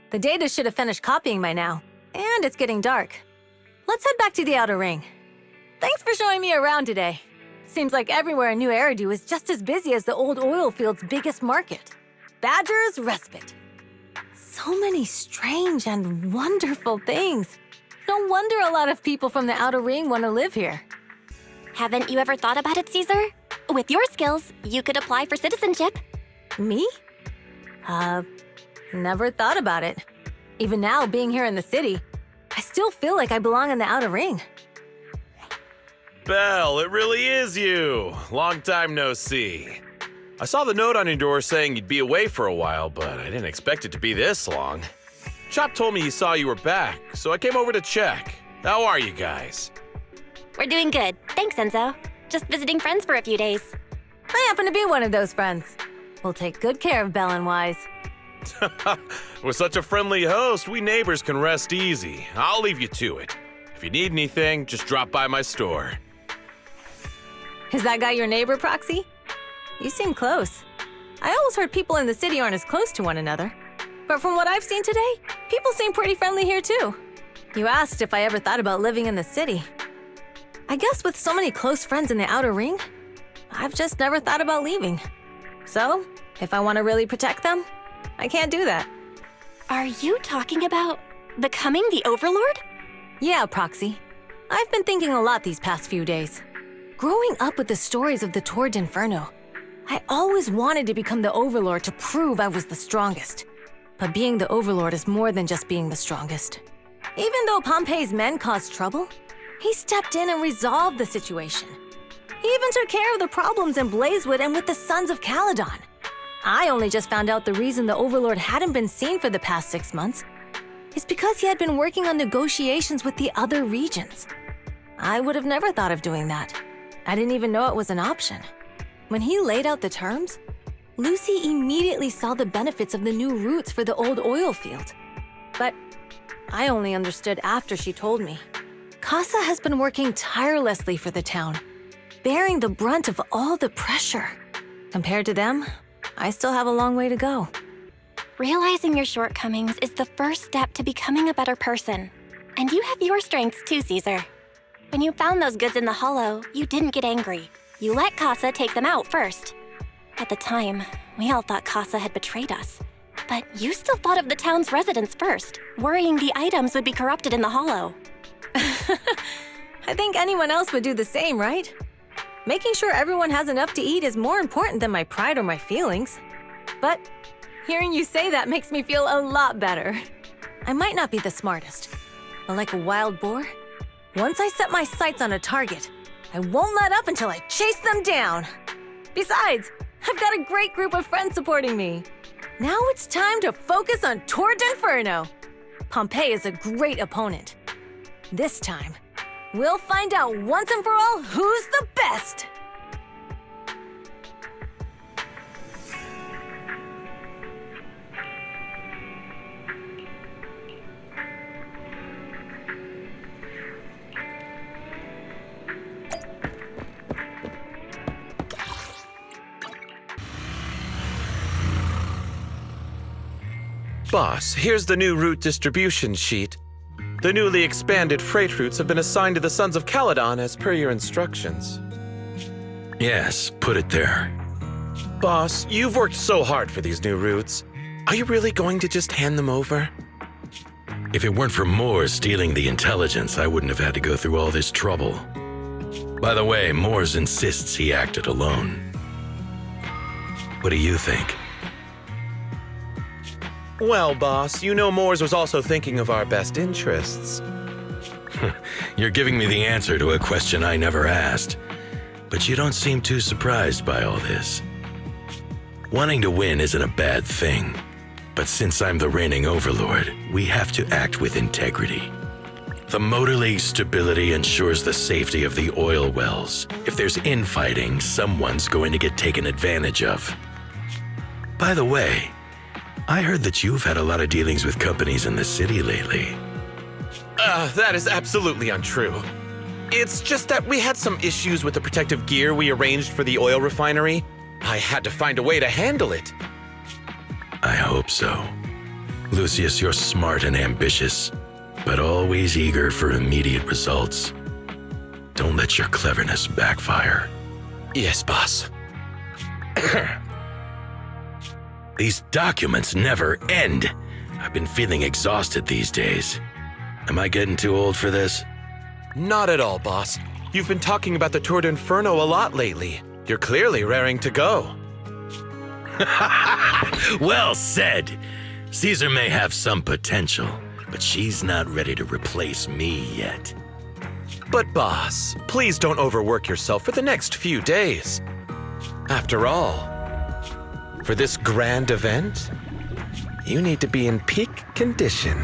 The data should have finished copying by now, and it's getting dark. Let's head back to the Outer Ring. Thanks for showing me around today. Seems like everywhere in New Eridu is just as busy as the old oil field's biggest market. Badger's Respite. So many strange and wonderful things. No wonder a lot of people from the Outer Ring want to live here. Haven't you ever thought about it, Caesar? With your skills, you could apply for citizenship. Me? Never thought about it. Even now, being here in the city, I still feel like I belong in the Outer Ring. Belle, it really is you. Long time no see. I saw the note on your door saying you'd be away for a while, but I didn't expect it to be this long. Chop told me he saw you were back, so I came over to check. How are you guys? We're doing good. Thanks, Enzo. Just visiting friends for a few days. I happen to be one of those friends. We'll take good care of Belle and Wise. With such a friendly host, we neighbors can rest easy. I'll leave you to it. If you need anything, just drop by my store. Is that guy your neighbor, Proxy? You seem close. I always heard people in the city aren't as close to one another. But from what I've seen today, people seem pretty friendly here too. You asked if I ever thought about living in the city. I guess with so many close friends in the Outer Ring, I've just never thought about leaving. So, if I want to really protect them, I can't do that. Are you talking about becoming the Overlord? Yeah, Proxy. I've been thinking a lot these past few days. Growing up with the stories of the Tour d'Inferno, I always wanted to become the Overlord to prove I was the strongest. But being the Overlord is more than just being the strongest. Even though Pompey's men caused trouble, he stepped in and resolved the situation. He even took care of the problems in Blazewood and with the Sons of Caledon. I only just found out the reason the Overlord hadn't been seen for the past 6 months is because he had been working on negotiations with the other regions. I would have never thought of doing that. I didn't even know it was an option. When he laid out the terms, Lucy immediately saw the benefits of the new routes for the old oil field. But I only understood after she told me. Casa has been working tirelessly for the town, bearing the brunt of all the pressure. Compared to them, I still have a long way to go. Realizing your shortcomings is the first step to becoming a better person. And you have your strengths too, Caesar. When you found those goods in the hollow, you didn't get angry. You let Casa take them out first. At the time, we all thought Casa had betrayed us. But you still thought of the town's residents first, worrying the items would be corrupted in the hollow. I think anyone else would do the same, right? Making sure everyone has enough to eat is more important than my pride or my feelings. But hearing you say that makes me feel a lot better. I might not be the smartest, but like a wild boar, once I set my sights on a target, I won't let up until I chase them down. Besides, I've got a great group of friends supporting me. Now it's time to focus on Tour d'Inferno. Pompey is a great opponent. This time, we'll find out once and for all who's the best! Boss, here's the new route distribution sheet. The newly expanded freight routes have been assigned to the Sons of Caledon as per your instructions. Yes, put it there. Boss, you've worked so hard for these new routes. Are you really going to just hand them over? If it weren't for Moore stealing the intelligence, I wouldn't have had to go through all this trouble. By the way, Moores insists he acted alone. What do you think? Well, boss, you know Moores was also thinking of our best interests. You're giving me the answer to a question I never asked. But you don't seem too surprised by all this. Wanting to win isn't a bad thing. But since I'm the reigning overlord, we have to act with integrity. The Motor League's stability ensures the safety of the oil wells. If there's infighting, someone's going to get taken advantage of. By the way, I heard that you've had a lot of dealings with companies in the city lately. That is absolutely untrue. It's just that we had some issues with the protective gear we arranged for the oil refinery. I had to find a way to handle it. I hope so. Lucius, you're smart and ambitious, but always eager for immediate results. Don't let your cleverness backfire. Yes, boss. These documents never end. I've been feeling exhausted these days. Am I getting too old for this? Not at all, boss. You've been talking about the Tour d'Inferno a lot lately. You're clearly raring to go. Well said. Caesar may have some potential, but she's not ready to replace me yet. But boss, please don't overwork yourself for the next few days. After all, for this grand event, you need to be in peak condition.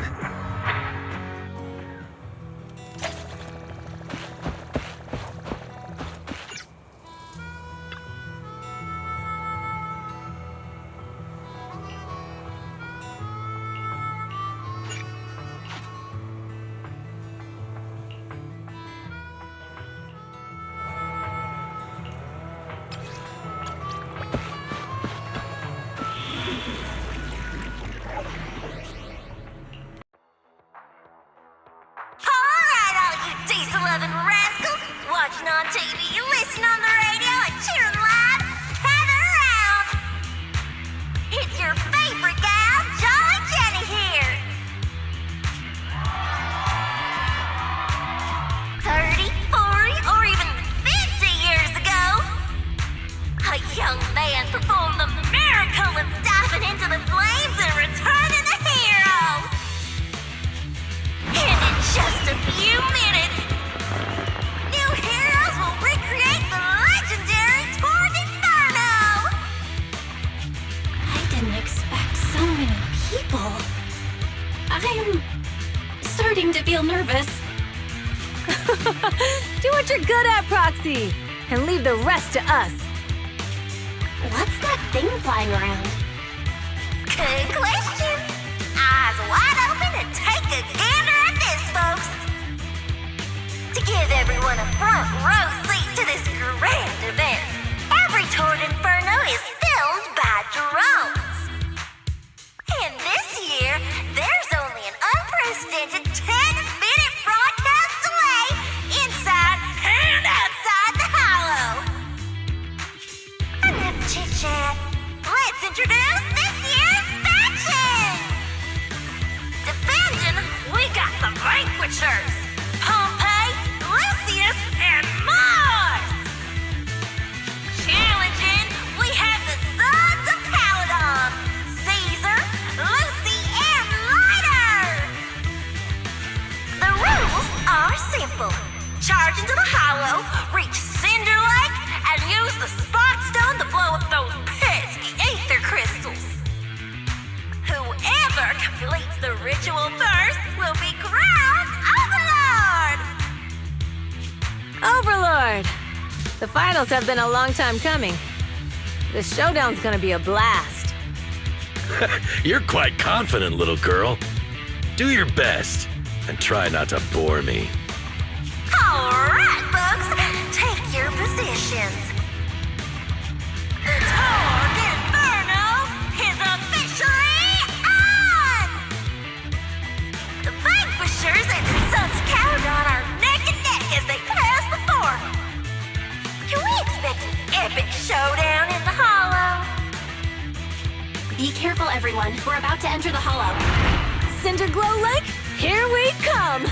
Watching on TV, listening on the radio, and cheering live, gather around! It's your favorite gal, Jolly Jenny here! 30, 40, or even 50 years ago, a young man performed the miracle of diving into the flames and returning a hero! And in just a few minutes, new heroes will recreate the legendary Tour d'Inferno! I didn't expect so many people. I'm starting to feel nervous. Do what you're good at, Proxy, and leave the rest to us. What's that thing flying around? Good question. Eyes wide open and take a gander at this, folks. To give everyone a front row seat to this grand event, every Tour d'Inferno is filmed by drones. And this year, there's only an unprecedented 10-minute broadcast delay inside and outside the Hollow. Enough chit-chat. Let's introduce this year's factions! Defending, we got the Vanquishers, Pompey, Lucius, and Mars! Challenging, we have the Sons of Caledon, Caesar, Lucy, and Lighter! The rules are simple. Charge into the Hollow, reach Cinder Lake, and use the Spark Stone to blow up those pesky ether crystals. Whoever completes the ritual first will be crowned Overlord! Overlord! The finals have been a long time coming. The showdown's gonna be a blast. You're quite confident, little girl. Do your best, and try not to bore me. All right, folks, take your positions. The Tour d'Inferno is officially on! The Vanquishers and the Sons of Caledon are neck and neck as they pass the fort. Can we expect an epic showdown in the Hollow? Be careful, everyone. We're about to enter the Hollow. Cinder Glow Lake, here we come!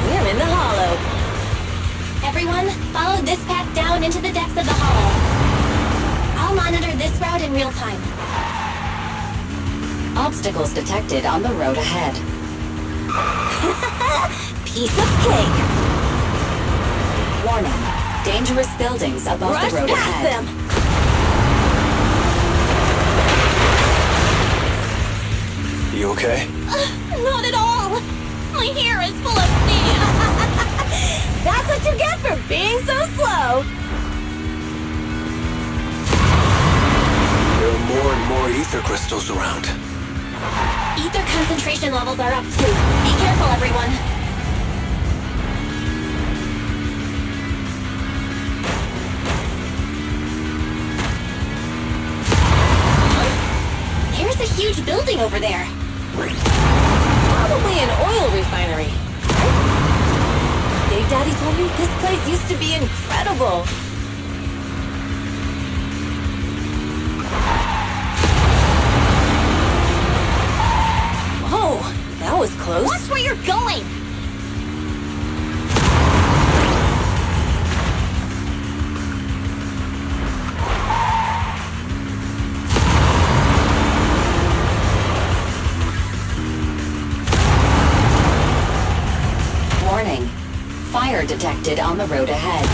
We're in the Hollow. Everyone, follow this path down into the depths of the Hollow. I'll monitor this route in real time. Obstacles detected on the road ahead. Piece of cake. Warning. Dangerous buildings above Rush the road past ahead. them. You okay? Not at all. My hair is full of sand. That's what you get for being so slow. ether crystals around. Ether concentration levels are up too. Be careful, everyone. There's a huge building over there. Probably an oil refinery. Big Daddy told me this place used to be incredible. Whoa, that was close. Watch where you're going! Warning. Fire detected on the road ahead.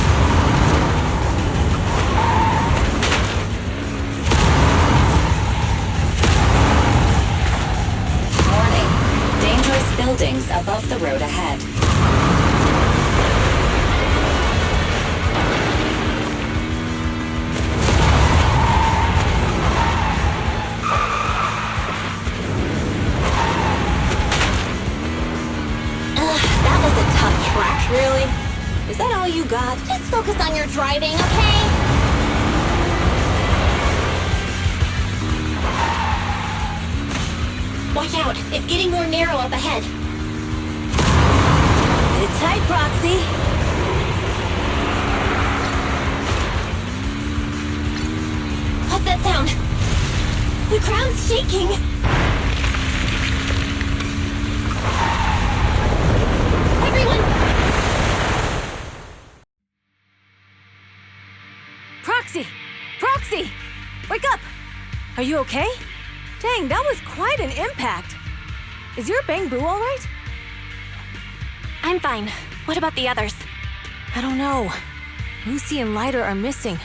Warning. Dangerous buildings above the road ahead. That was a tough track. Really? Is that all you got? Just focus on your driving, okay? Watch out, it's getting more narrow up ahead. Sit tight, Proxy. What's that sound? The ground's shaking. Everyone! Proxy! Proxy! Wake up! Are you okay? Dang, that was quite an impact. Is your Bang Boo all right? I'm fine. What about the others? I don't know. Lucy and Lighter are missing.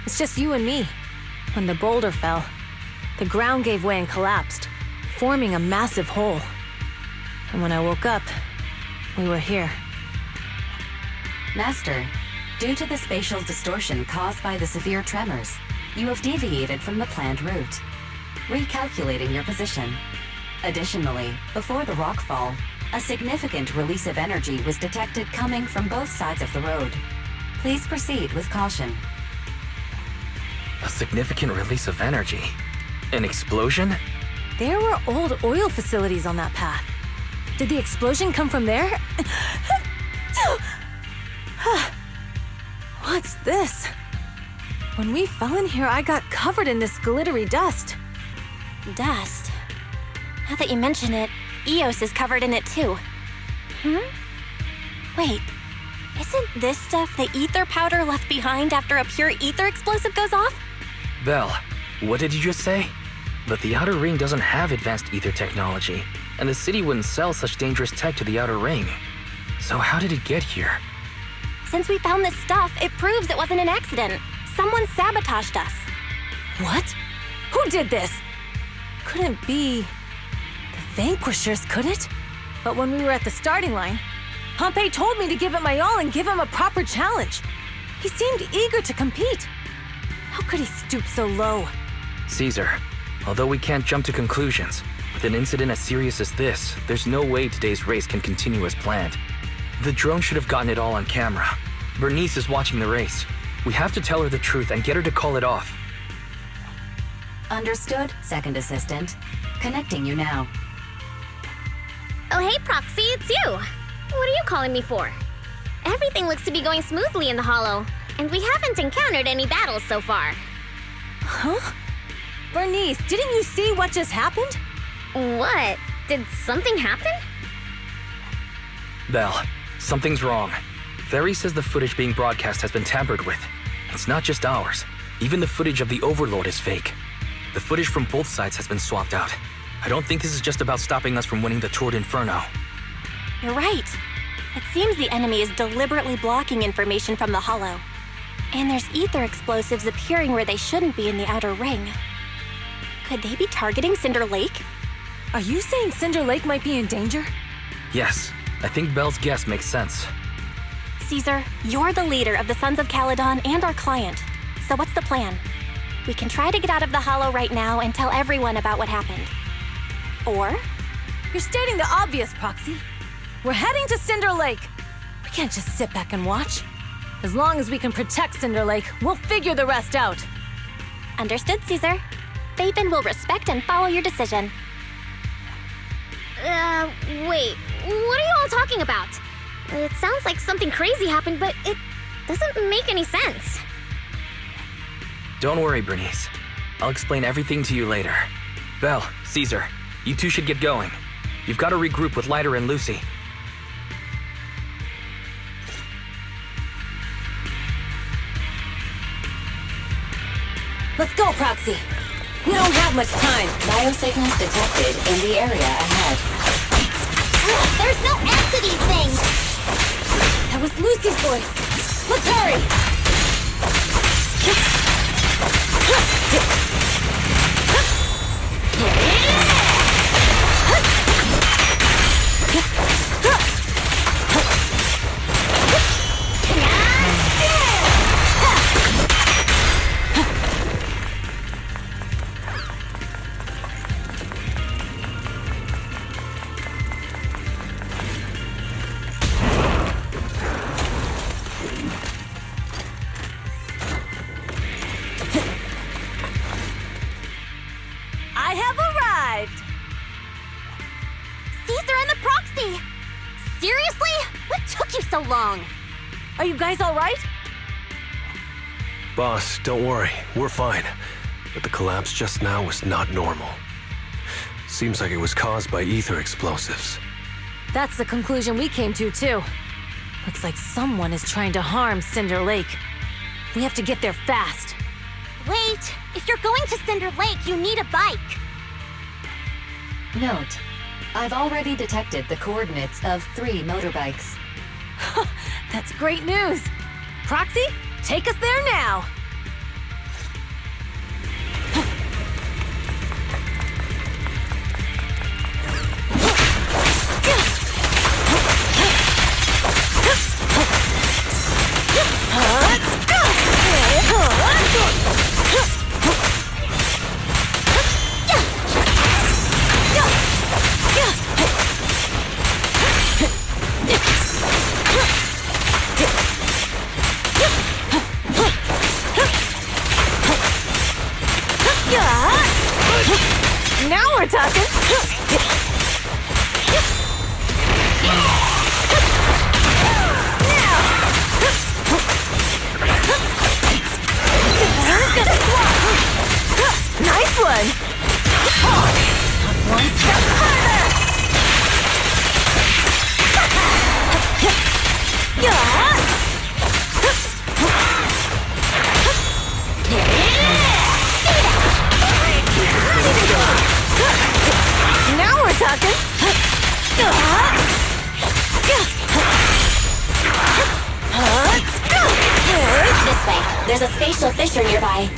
It's just you and me. When the boulder fell, the ground gave way and collapsed, forming a massive hole. And when I woke up, we were here. Master, due to the spatial distortion caused by the severe tremors, you have deviated from the planned route. Recalculating your position. Additionally, before the rockfall, a significant release of energy was detected coming from both sides of the road. Please proceed with caution. A significant release of energy? An explosion? There were old oil facilities on that path. Did the explosion come from there? What's this? When we fell in here, I got covered in this glittery dust. Dust. Now that you mention it, Eos is covered in it too. Wait, isn't this stuff the ether powder left behind after a pure ether explosive goes off? Belle, what did you just say? But the Outer Ring doesn't have advanced ether technology, and the city wouldn't sell such dangerous tech to the Outer Ring. So how did it get here? Since we found this stuff, it proves it wasn't an accident. Someone sabotaged us. What? Who did this? Couldn't be the Vanquishers, could it? But when we were at the starting line, Pompey told me to give it my all and give him a proper challenge. He seemed eager to compete. How could he stoop so low? Caesar, although we can't jump to conclusions, with an incident as serious as this, there's no way today's race can continue as planned. The drone should have gotten it all on camera. Bernice is watching the race. We have to tell her the truth and get her to call it off. Understood, Second Assistant. Connecting you now. Oh, hey, Proxy, it's you. What are you calling me for? Everything looks to be going smoothly in the Hollow, and we haven't encountered any battles so far. Huh? Bernice, didn't you see what just happened? What? Did something happen? Belle, something's wrong. Very says the footage being broadcast has been tampered with. It's not just ours. Even the footage of the Overlord is fake. The footage from both sides has been swapped out. I don't think this is just about stopping us from winning the Tour d'Inferno. You're right. It seems the enemy is deliberately blocking information from the Hollow. And there's ether explosives appearing where they shouldn't be in the Outer Ring. Could they be targeting Cinder Lake? Are you saying Cinder Lake might be in danger? Yes, I think Belle's guess makes sense. Caesar, you're the leader of the Sons of Caledon and our client. So what's the plan? We can try to get out of the hollow right now and tell everyone about what happened. Or You're stating the obvious, Proxy. We're heading to Cinder Lake. We can't just sit back and watch. As long as we can protect Cinder Lake, we'll figure the rest out. understood, Caesar. Phaethon will respect and follow your decision. Wait. What are you all talking about? It sounds like something crazy happened, but it doesn't make any sense. Don't worry, Bernice. I'll explain everything to you later. Belle, Caesar, you two should get going. You've got to regroup with Leiter and Lucy. Let's go, Proxy. We don't have much time. Biosignals detected in the area ahead. There's no end to these things! That was Lucy's voice. Let's hurry! I have arrived! Caesar and the Proxy! Seriously? What took you so long? Are you guys all right? Boss, don't worry. We're fine. But the collapse just now was not normal. Seems like it was caused by ether explosives. That's the conclusion we came to, too. Looks like someone is trying to harm Cinder Lake. We have to get there fast. Wait! If you're going to Cinder Lake, you need a bike! Note, I've already detected the coordinates of 3 motorbikes. That's great news! Proxy, take us there now! Now we're talking! Nice one! One step further! Now we're talking! This way. There's a spatial fissure nearby.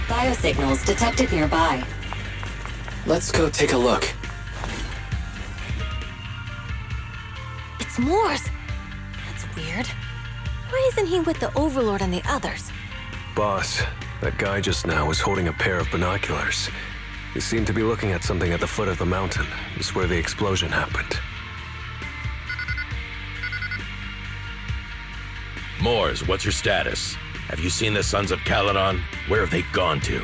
Biosignals detected nearby. Let's go take a look. It's Morse! That's weird. Why isn't he with the Overlord and the others? Boss, that guy just now was holding a pair of binoculars. He seemed to be looking at something at the foot of the mountain. It's where the explosion happened. Moors, what's your status? Have you seen the Sons of Caledon? Where have they gone to?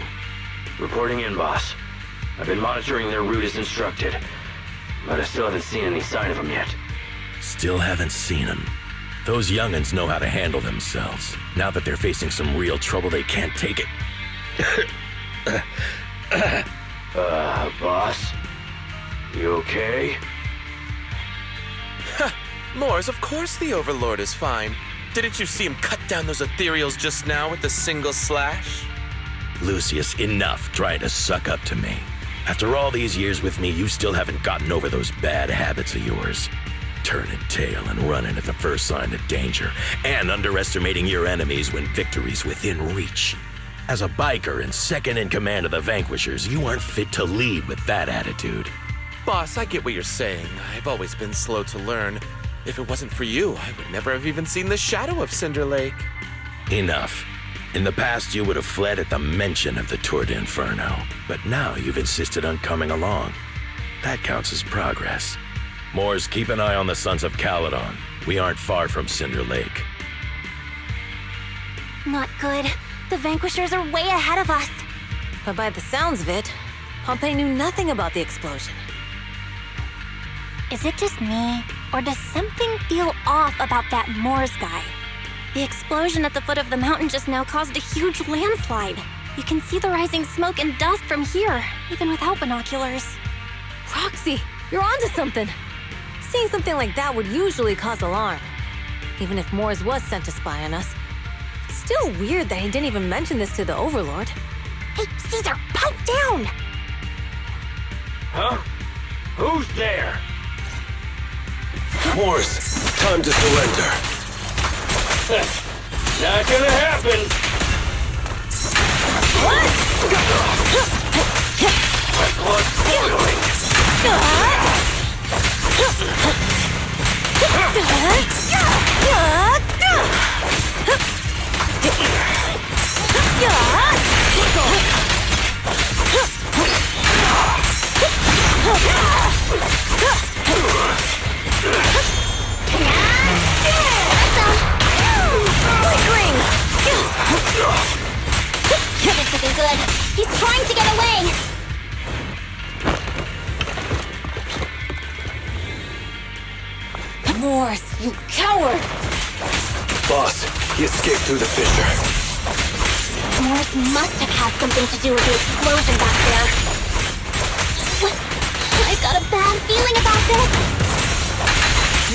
Reporting in, boss. I've been monitoring their route as instructed, but I still haven't seen any sign of them yet. Still haven't seen them. Those young'uns know how to handle themselves. Now that they're facing some real trouble, they can't take it. Boss? You okay? Moors, of course the Overlord is fine. Didn't you see him cut down those ethereals just now with a single slash? Lucius, enough trying to suck up to me. After all these years with me, you still haven't gotten over those bad habits of yours. Turning tail and running at the first sign of danger, and underestimating your enemies when victory's within reach. As a biker and second in command of the Vanquishers, you aren't fit to lead with that attitude. Boss, I get what you're saying. I've always been slow to learn. If it wasn't for you, I would never have even seen the shadow of Cinder Lake. Enough. In the past, you would have fled at the mention of the Tour d'Inferno, but now you've insisted on coming along. That counts as progress. Moors, keep an eye on the Sons of Caledon. We aren't far from Cinder Lake. Not good. The Vanquishers are way ahead of us. But by the sounds of it, Pompey knew nothing about the explosion. Is it just me, or does something feel off about that Moors guy? The explosion at the foot of the mountain just now caused a huge landslide. You can see the rising smoke and dust from here, even without binoculars. Roxy, you're onto something. Seeing something like that would usually cause alarm. Even if Moors was sent to spy on us, it's still weird that he didn't even mention this to the Overlord. Hey, Caesar, pipe down! Huh? Who's there? Moors, time to surrender. Not gonna happen! What? My blood's boiling! This isn't good. He's trying to get away. Moors, you coward! Boss, he escaped through the fissure. Moors must have had something to do with the explosion back there. What? I've got a bad feeling about this.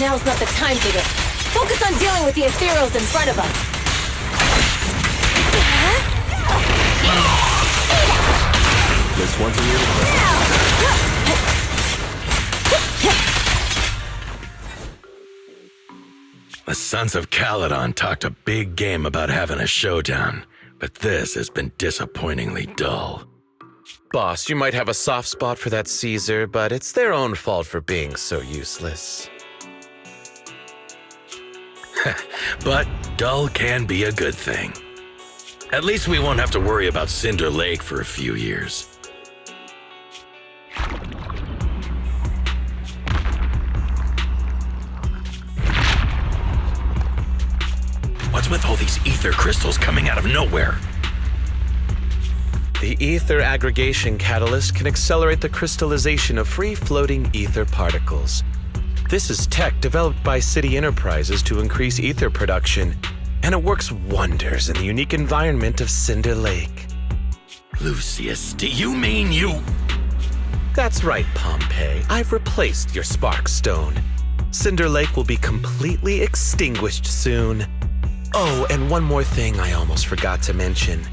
Now's not the time for this. Focus on dealing with the ethereals in front of us. This one's a little The Sons of Caledon talked a big game about having a showdown, but this has been disappointingly dull. Boss, you might have a soft spot for that Caesar, but it's their own fault for being so useless. But dull can be a good thing. At least we won't have to worry about Cinder Lake for a few years. What's with all these ether crystals coming out of nowhere? The ether aggregation catalyst can accelerate the crystallization of free-floating ether particles. This is tech developed by City Enterprises to increase ether production, and it works wonders in the unique environment of Cinder Lake. Lucius, do you mean you... That's right, Pompey. I've replaced your spark stone. Cinder Lake will be completely extinguished soon. Oh, and one more thing I almost forgot to mention.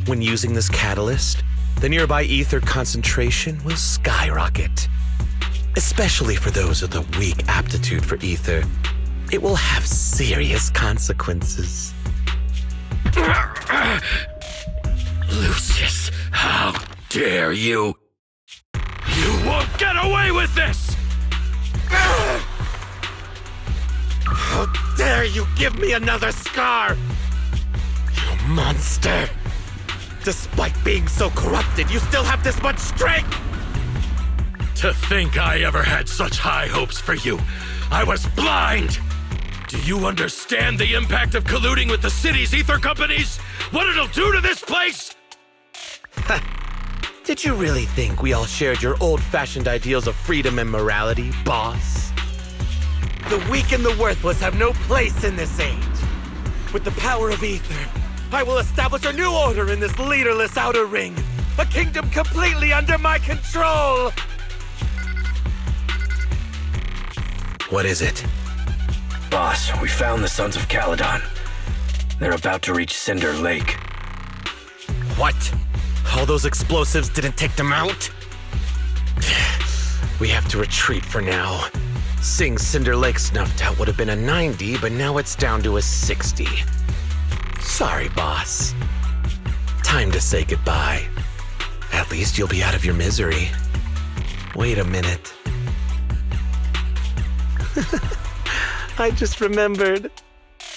When using this catalyst, the nearby ether concentration will skyrocket. Especially for those with a weak aptitude for ether, it will have serious consequences. Lucius, how dare you? You won't get away with this! How dare you give me another scar! You monster! Despite being so corrupted, you still have this much strength! To think I ever had such high hopes for you. I was blind! Do you understand the impact of colluding with the city's ether companies? What it'll do to this place? Did you really think we all shared your old-fashioned ideals of freedom and morality, boss? The weak and the worthless have no place in this age. With the power of ether, I will establish a new order in this leaderless outer ring. A kingdom completely under my control! What is it? Boss, we found the Sons of Caledon. They're about to reach Cinder Lake. What? All those explosives didn't take them out? We have to retreat for now. Seeing Cinder Lake snuffed out would have been a 90, but now it's down to a 60. Sorry, boss. Time to say goodbye. At least you'll be out of your misery. Wait a minute. I just remembered.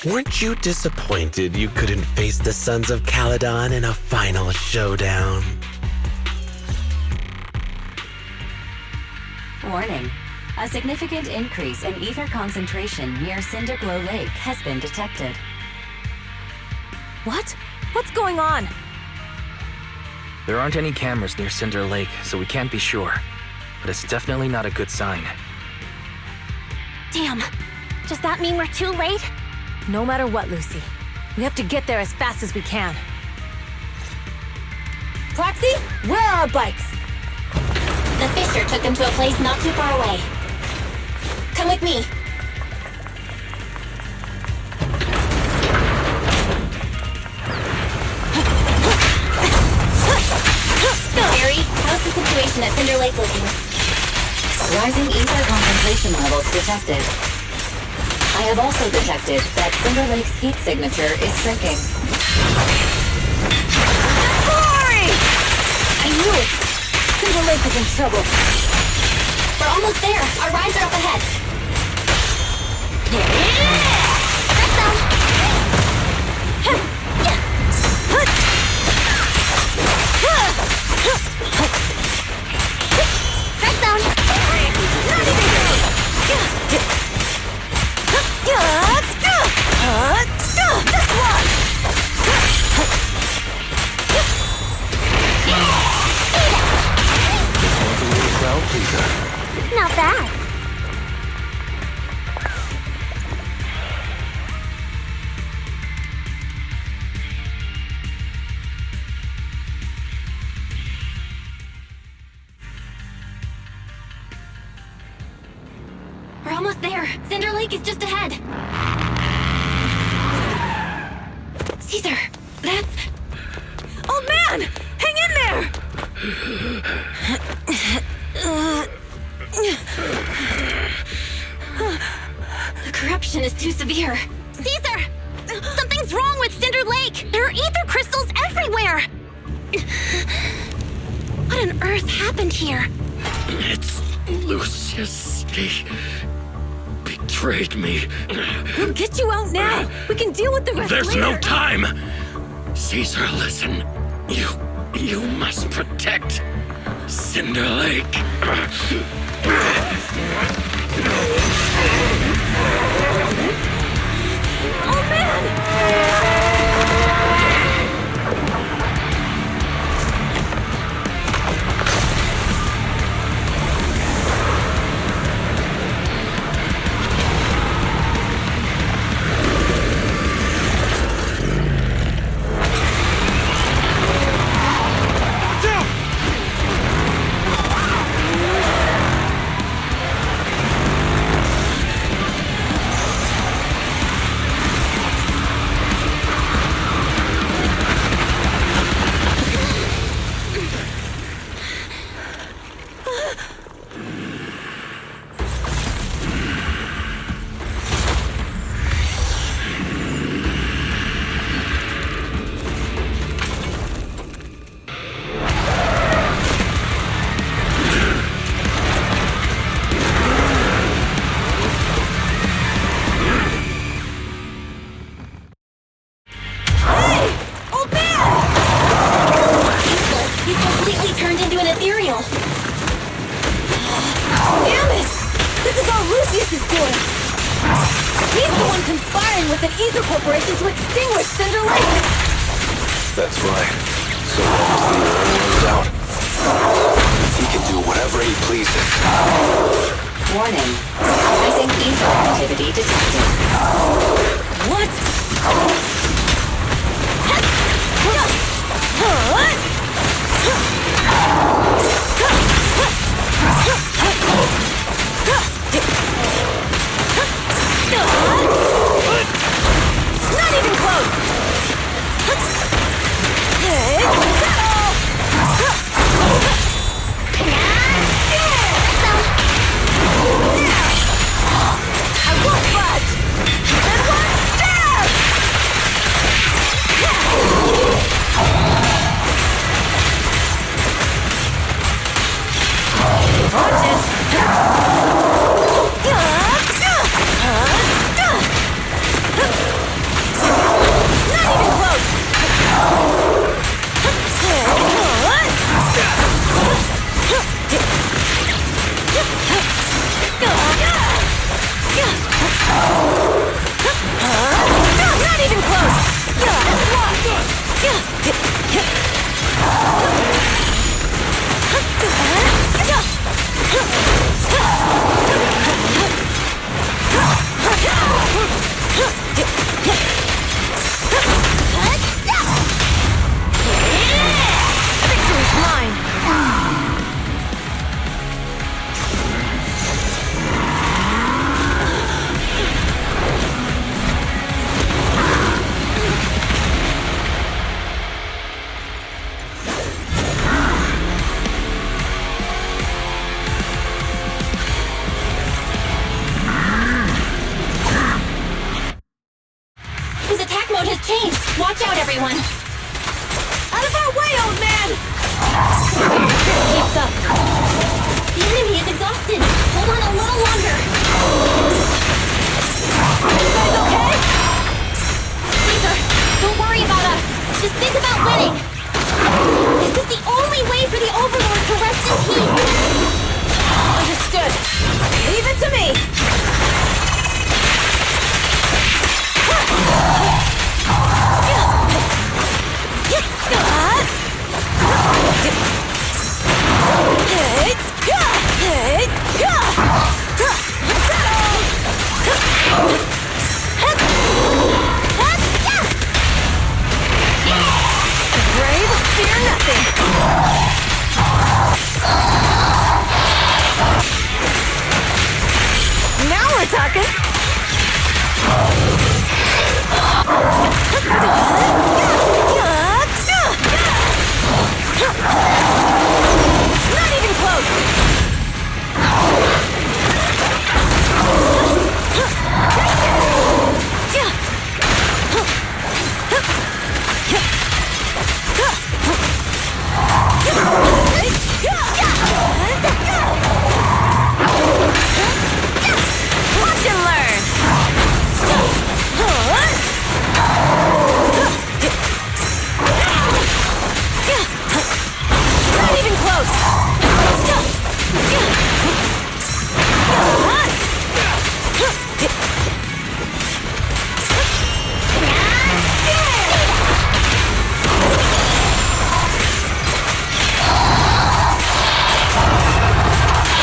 Weren't you disappointed you couldn't face the Sons of Caledon in a final showdown? Warning. A significant increase in ether concentration near Cinderglow Lake has been detected. What? What's going on? There aren't any cameras near Cinder Lake, so we can't be sure. But it's definitely not a good sign. Damn. Does that mean we're too late? No matter what, Lucy. We have to get there as fast as we can. Proxy, where are our bikes? The Fisher took them to a place not too far away. Come with me. Barry, how's the situation at Cinder Lake looking? Rising ether concentration levels detected. I have also detected that Cinder Lake's heat signature is shrinking. Hurry! I knew it! Cinder Lake is in trouble. We're almost there. Our rides are up ahead. Press down. Not even just one! Not bad. We're almost there. Cinder Lake is just ahead. Caesar, that's... Old man! Hang in there! The corruption is too severe. Caesar! Something's wrong with Cinder Lake! There are ether crystals everywhere! What on earth happened here? It's Lucius. He betrayed me. We'll get you out now. We can deal with the rest There's later. no time. Caesar, listen. You must protect Cinder Lake. Oh man! That's right. So long as the oil runs out, he can do whatever he pleases. Warning. Rising ether activity detected. What? Not even close! I won't budge! Victory's mine! His attack mode has changed. Watch out, everyone. Out of our way, old man! Keeps up. The enemy is exhausted. Hold on a little longer. You guys okay? Caesar, don't worry about us. Just think about winning. This is the only way for the Overlord to rest in peace. Understood. Leave it to me! Brave, fear nothing. Now we're talking! Not even close! Watch and learn! Not even close!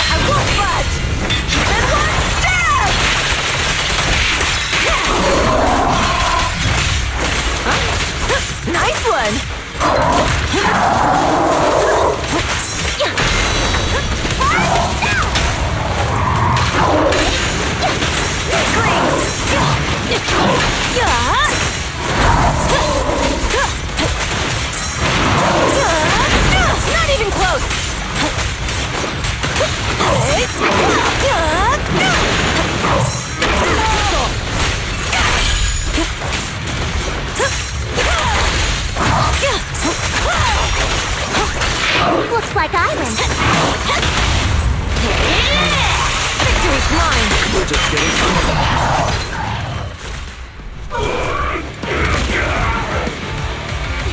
I won't budge! And one stab! Nice one! Not even close! Looks like I win. Victory's mine! We're just getting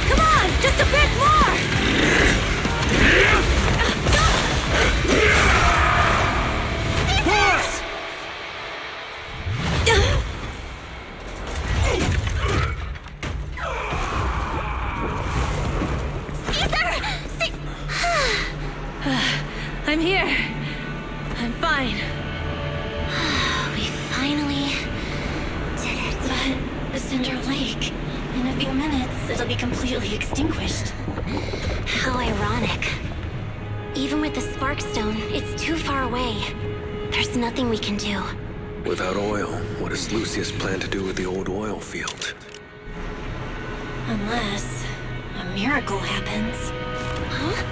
Come on, just a bit more! I'm here. I'm fine. We finally did it. But Cinder Lake, in a few minutes, it'll be completely extinguished. How ironic. Even with the Sparkstone, it's too far away. There's nothing we can do. Without oil, what does Lucius plan to do with the old oil field? Unless a miracle happens. Huh?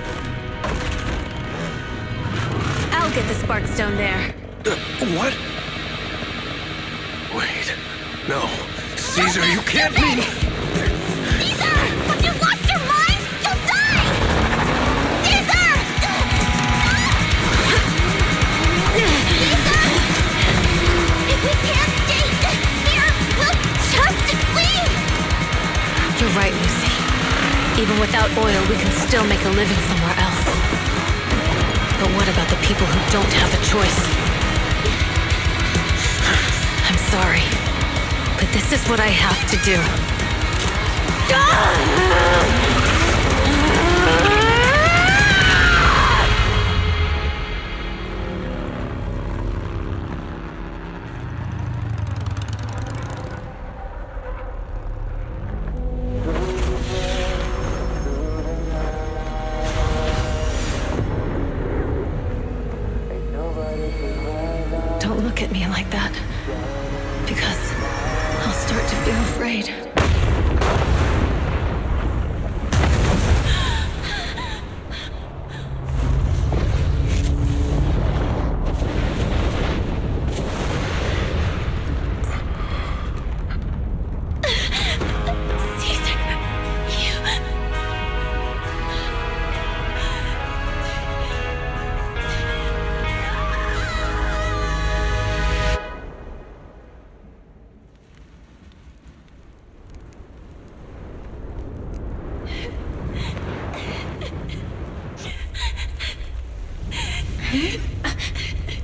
I'll get the Sparkstone there. What? Wait. No. Caesar, you can't mean... Caesar! Have you lost your mind? You'll die! Caesar! Caesar! If we can't stay here, we'll just leave! You're right, Lucy. Even without oil, we can still make a living somewhere else. But what about the people who don't have a choice? I'm sorry, but this is what I have to do. Don't look at me like that, because I'll start to feel afraid.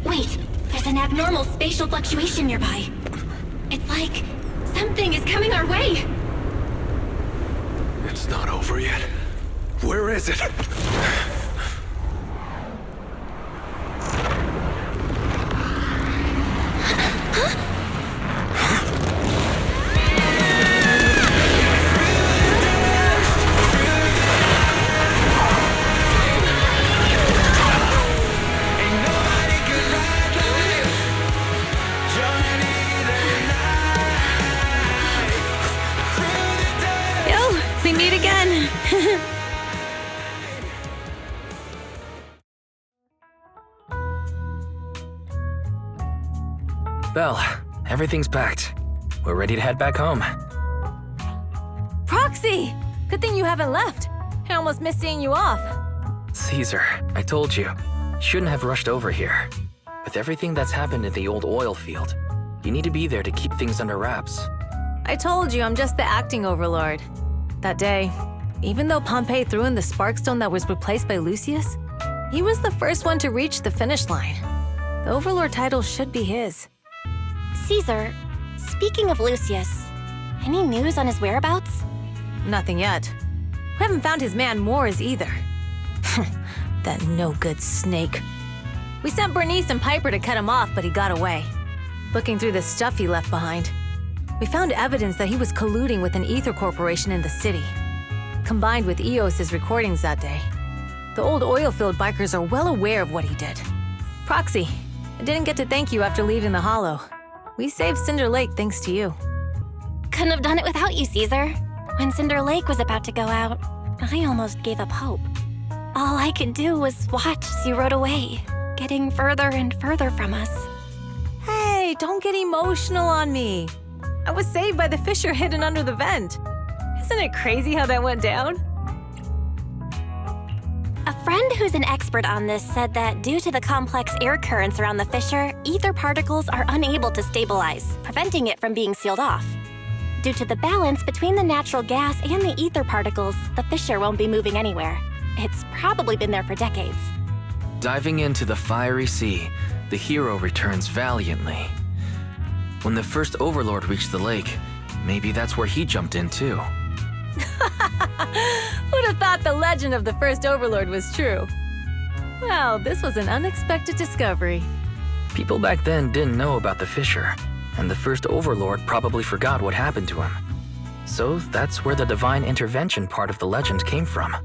Wait, there's an abnormal spatial fluctuation nearby. It's like something is coming our way. It's not over yet. Where is it? We meet again. Belle, everything's packed. We're ready to head back home. Proxy! Good thing you haven't left. I almost missed seeing you off. Caesar, I told you, you shouldn't have rushed over here. With everything that's happened in the old oil field, you need to be there to keep things under wraps. I told you I'm just the acting overlord. That day, even though Pompey threw in the Sparkstone that was replaced by Lucius, he was the first one to reach the finish line. The overlord title should be his. Caesar, speaking of Lucius, any news on his whereabouts? Nothing yet. We haven't found his man Mors either. That no-good snake. We sent Bernice and Piper to cut him off, but he got away. Looking through the stuff he left behind, we found evidence that he was colluding with an ether corporation in the city. Combined with Eos's recordings that day, the old oilfield bikers are well aware of what he did. Proxy, I didn't get to thank you after leaving the Hollow. We saved Cinder Lake thanks to you. Couldn't have done it without you, Caesar. When Cinder Lake was about to go out, I almost gave up hope. All I could do was watch as you rode away, getting further and further from us. Hey, don't get emotional on me. I was saved by the fissure hidden under the vent. Isn't it crazy how that went down? A friend who's an expert on this said that due to the complex air currents around the fissure, ether particles are unable to stabilize, preventing it from being sealed off. Due to the balance between the natural gas and the ether particles, the fissure won't be moving anywhere. It's probably been there for decades. Diving into the fiery sea, the hero returns valiantly. When the first overlord reached the lake, maybe that's where he jumped in too. Who'd have thought the legend of the first overlord was true? Well, this was an unexpected discovery. People back then didn't know about the fissure, and the first overlord probably forgot what happened to him. So that's where the divine intervention part of the legend came from.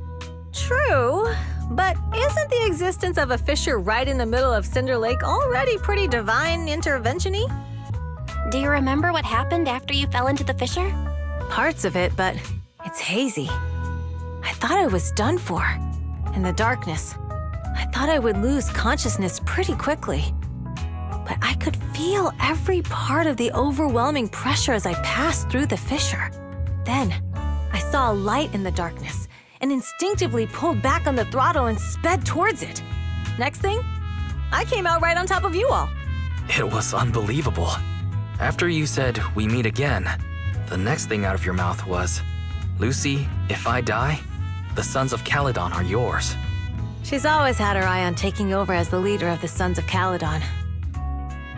True, but isn't the existence of a fissure right in the middle of Cinder Lake already pretty divine intervention-y? Do you remember what happened after you fell into the fissure? Parts of it, but it's hazy. I thought I was done for. In the darkness, I thought I would lose consciousness pretty quickly. But I could feel every part of the overwhelming pressure as I passed through the fissure. Then, I saw a light in the darkness and instinctively pulled back on the throttle and sped towards it. Next thing, I came out right on top of you all. It was unbelievable. After you said, "We meet again," the next thing out of your mouth was, "Lucy, if I die, the Sons of Caledon are yours." She's always had her eye on taking over as the leader of the Sons of Caledon.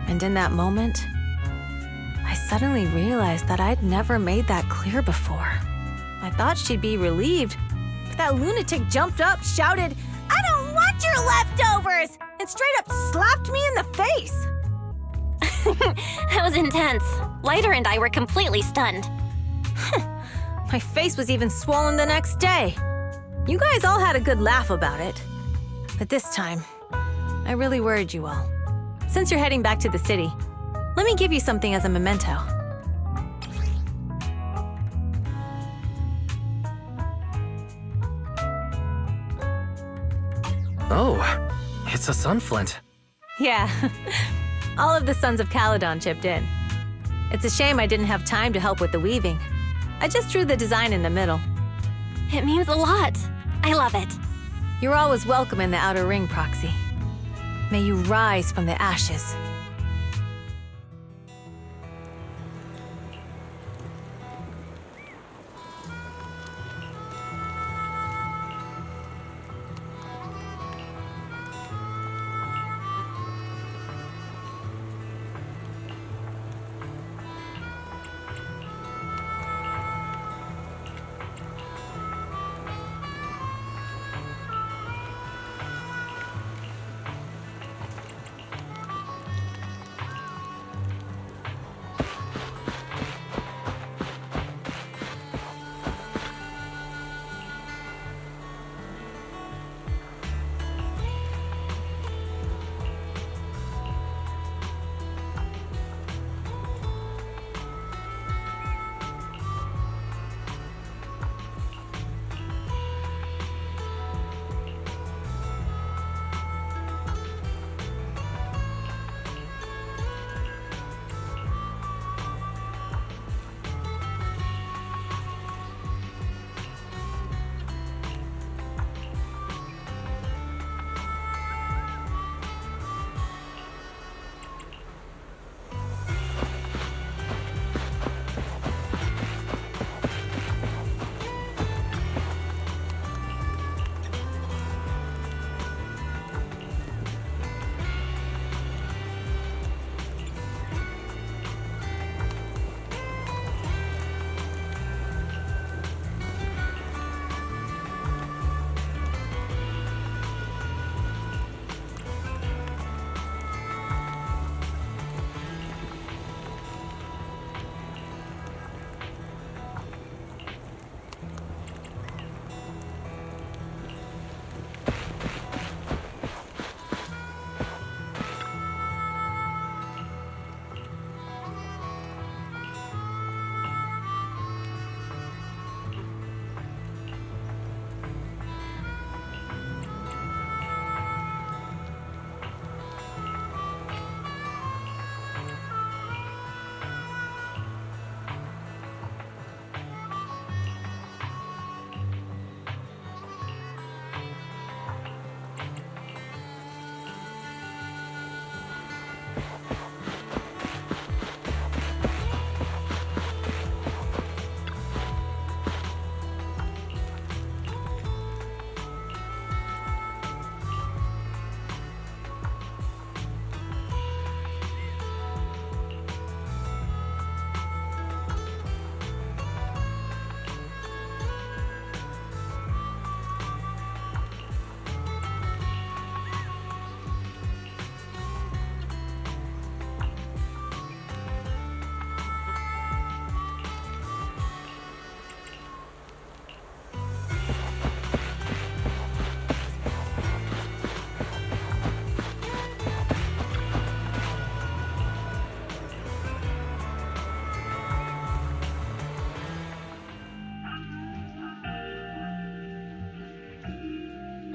And in that moment, I suddenly realized that I'd never made that clear before. I thought she'd be relieved, but that lunatic jumped up, shouted, "I don't want your leftovers!" and straight up slapped me in the face. That was intense. Lighter and I were completely stunned. My face was even swollen the next day. You guys all had a good laugh about it. But this time, I really worried you all. Since you're heading back to the city, let me give you something as a memento. Oh, it's a sunflint. Yeah, all of the Sons of Caledon chipped in. It's a shame I didn't have time to help with the weaving. I just drew the design in the middle. It means a lot. I love it. You're always welcome in the Outer Ring, Proxy. May you rise from the ashes.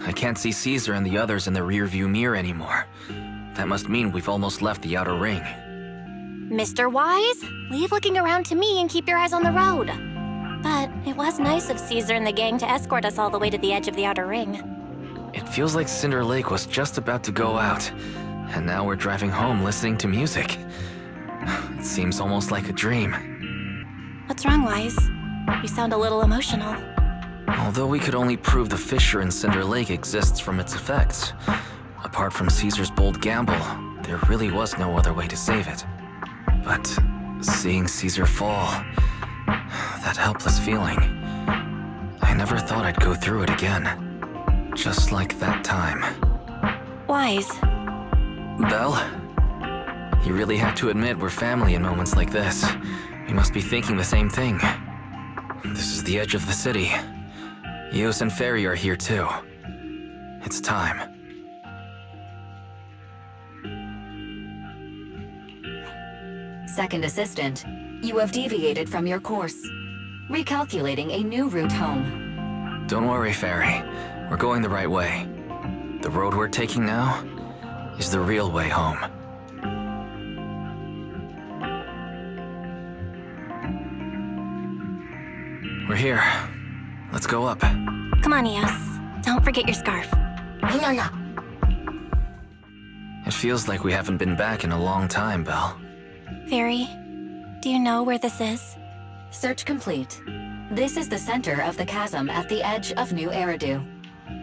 I can't see Caesar and the others in the rearview mirror anymore. That must mean we've almost left the Outer Ring. Mr. Wise, leave looking around to me and keep your eyes on the road. But it was nice of Caesar and the gang to escort us all the way to the edge of the Outer Ring. It feels like Cinder Lake was just about to go out, and now we're driving home listening to music. It seems almost like a dream. What's wrong, Wise? You sound a little emotional. Although we could only prove the fissure in Cinder Lake exists from its effects, apart from Caesar's bold gamble, there really was no other way to save it. But seeing Caesar fall, that helpless feeling, I never thought I'd go through it again. Just like that time. Wise. Belle? You really have to admit we're family in moments like this. We must be thinking the same thing. This is the edge of the city. Eos and Fairy are here too. It's time. Second assistant, you have deviated from your course. Recalculating a new route home. Don't worry, Fairy. We're going the right way. The road we're taking now is the real way home. We're here. Let's go up. Come on, Eos. Don't forget your scarf. No. It feels like we haven't been back in a long time, Belle. Fairy, do you know where this is? Search complete. This is the center of the chasm at the edge of New Eridu.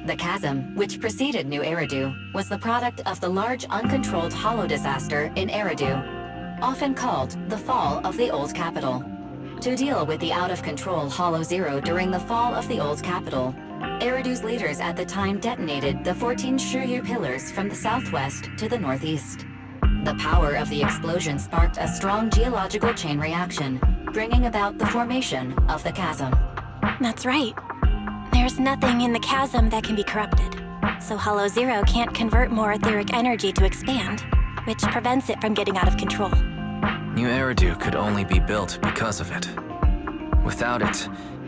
The chasm, which preceded New Eridu, was the product of the large uncontrolled hollow disaster in Eridu, often called the fall of the Old Capital. To deal with the out-of-control Hollow Zero during the fall of the Old Capital, Eridu's leaders at the time detonated the 14 Shiryu pillars from the southwest to the northeast. The power of the explosion sparked a strong geological chain reaction, bringing about the formation of the chasm. That's right. There's nothing in the chasm that can be corrupted, so Hollow Zero can't convert more etheric energy to expand, which prevents it from getting out of control. New Eridu could only be built because of it. Without it,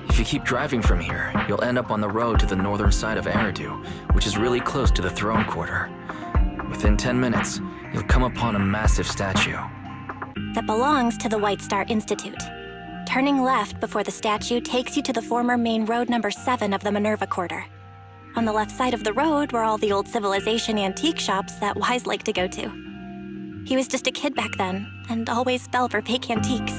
if you keep driving from here, you'll end up on the road to the northern side of Eridu, which is really close to the throne quarter. Within 10 minutes, you'll come upon a massive statue. That belongs to the White Star Institute. Turning left before the statue takes you to the former main road number 7 of the Minerva Quarter. On the left side of the road were all the old civilization antique shops that Wise liked to go to. He was just a kid back then, and always fell for fake antiques.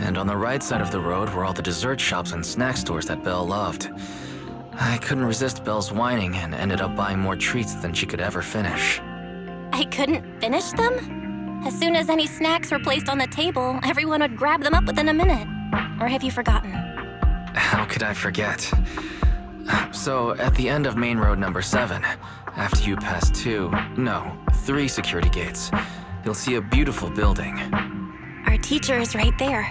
And on the right side of the road were all the dessert shops and snack stores that Belle loved. I couldn't resist Belle's whining and ended up buying more treats than she could ever finish. I couldn't finish them? As soon as any snacks were placed on the table, everyone would grab them up within a minute. Or have you forgotten? How could I forget? So, at the end of main road number 7, after you pass 3 security gates, you'll see a beautiful building. Our teacher is right there.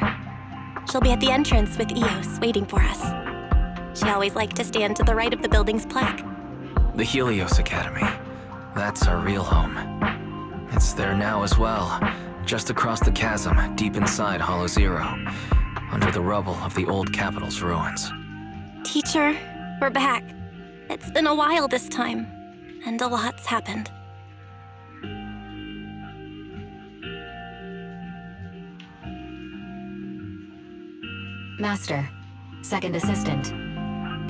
She'll be at the entrance with Eos, waiting for us. She always liked to stand to the right of the building's plaque. The Helios Academy. That's our real home. It's there now as well, just across the chasm, deep inside Hollow Zero, under the rubble of the old capital's ruins. Teacher, we're back. It's been a while this time, and a lot's happened. Master, second assistant,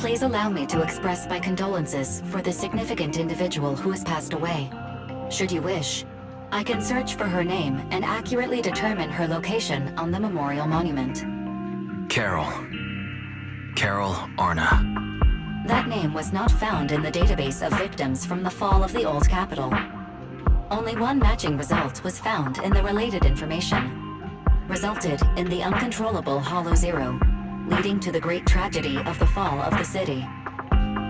please allow me to express my condolences for the significant individual who has passed away. Should you wish, I can search for her name and accurately determine her location on the memorial monument. Carol Arna. That name was not found in the database of victims from the fall of the Old Capital. Only one matching result was found in the related information. Resulted in the uncontrollable Hollow Zero, leading to the great tragedy of the fall of the city.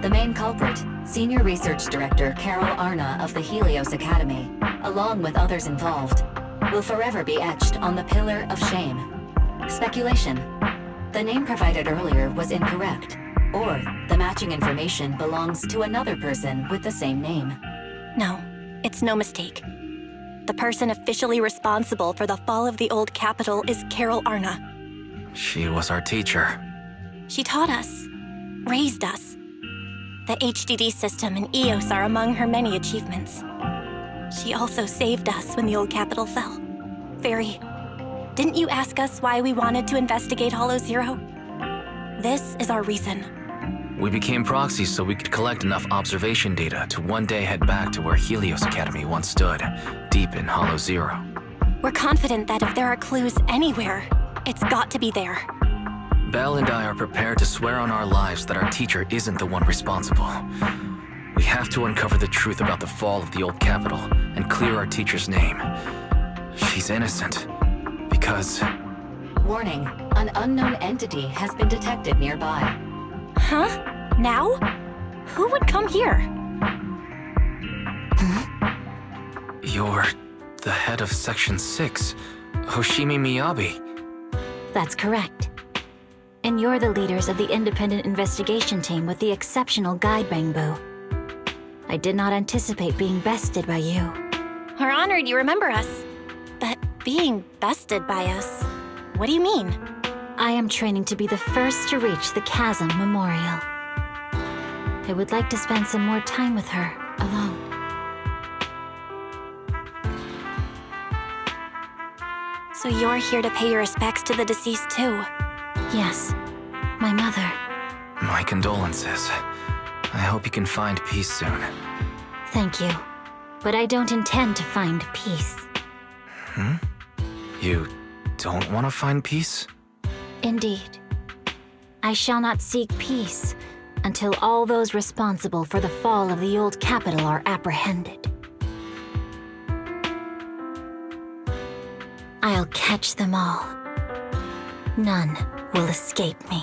The main culprit, Senior Research Director Carol Arna of the Helios Academy, along with others involved, will forever be etched on the Pillar of Shame. Speculation. The name provided earlier was incorrect, or the matching information belongs to another person with the same name. No, it's no mistake. The person officially responsible for the fall of the Old Capital is Carol Arna. She was our teacher. She taught us, raised us. The HDD system and EOS are among her many achievements. She also saved us when the Old Capital fell. Fairy, didn't you ask us why we wanted to investigate Hollow Zero? This is our reason. We became proxies so we could collect enough observation data to one day head back to where Helios Academy once stood, deep in Hollow Zero. We're confident that if there are clues anywhere, it's got to be there. Belle and I are prepared to swear on our lives that our teacher isn't the one responsible. We have to uncover the truth about the fall of the Old Capital and clear our teacher's name. She's innocent, because... Warning, an unknown entity has been detected nearby. Huh? Now? Who would come here? You're the head of Section 6, Hoshimi Miyabi. That's correct. And you're the leaders of the independent investigation team with the exceptional guide Bangbu. I did not anticipate being bested by you. We're honored you remember us. But being bested by us, what do you mean? I am training to be the first to reach the Chasm Memorial. I would like to spend some more time with her, alone. So you're here to pay your respects to the deceased too? Yes, my mother. My condolences. I hope you can find peace soon. Thank you. But I don't intend to find peace. You don't want to find peace? Indeed. I shall not seek peace until all those responsible for the fall of the old capital are apprehended. I'll catch them all. None will escape me.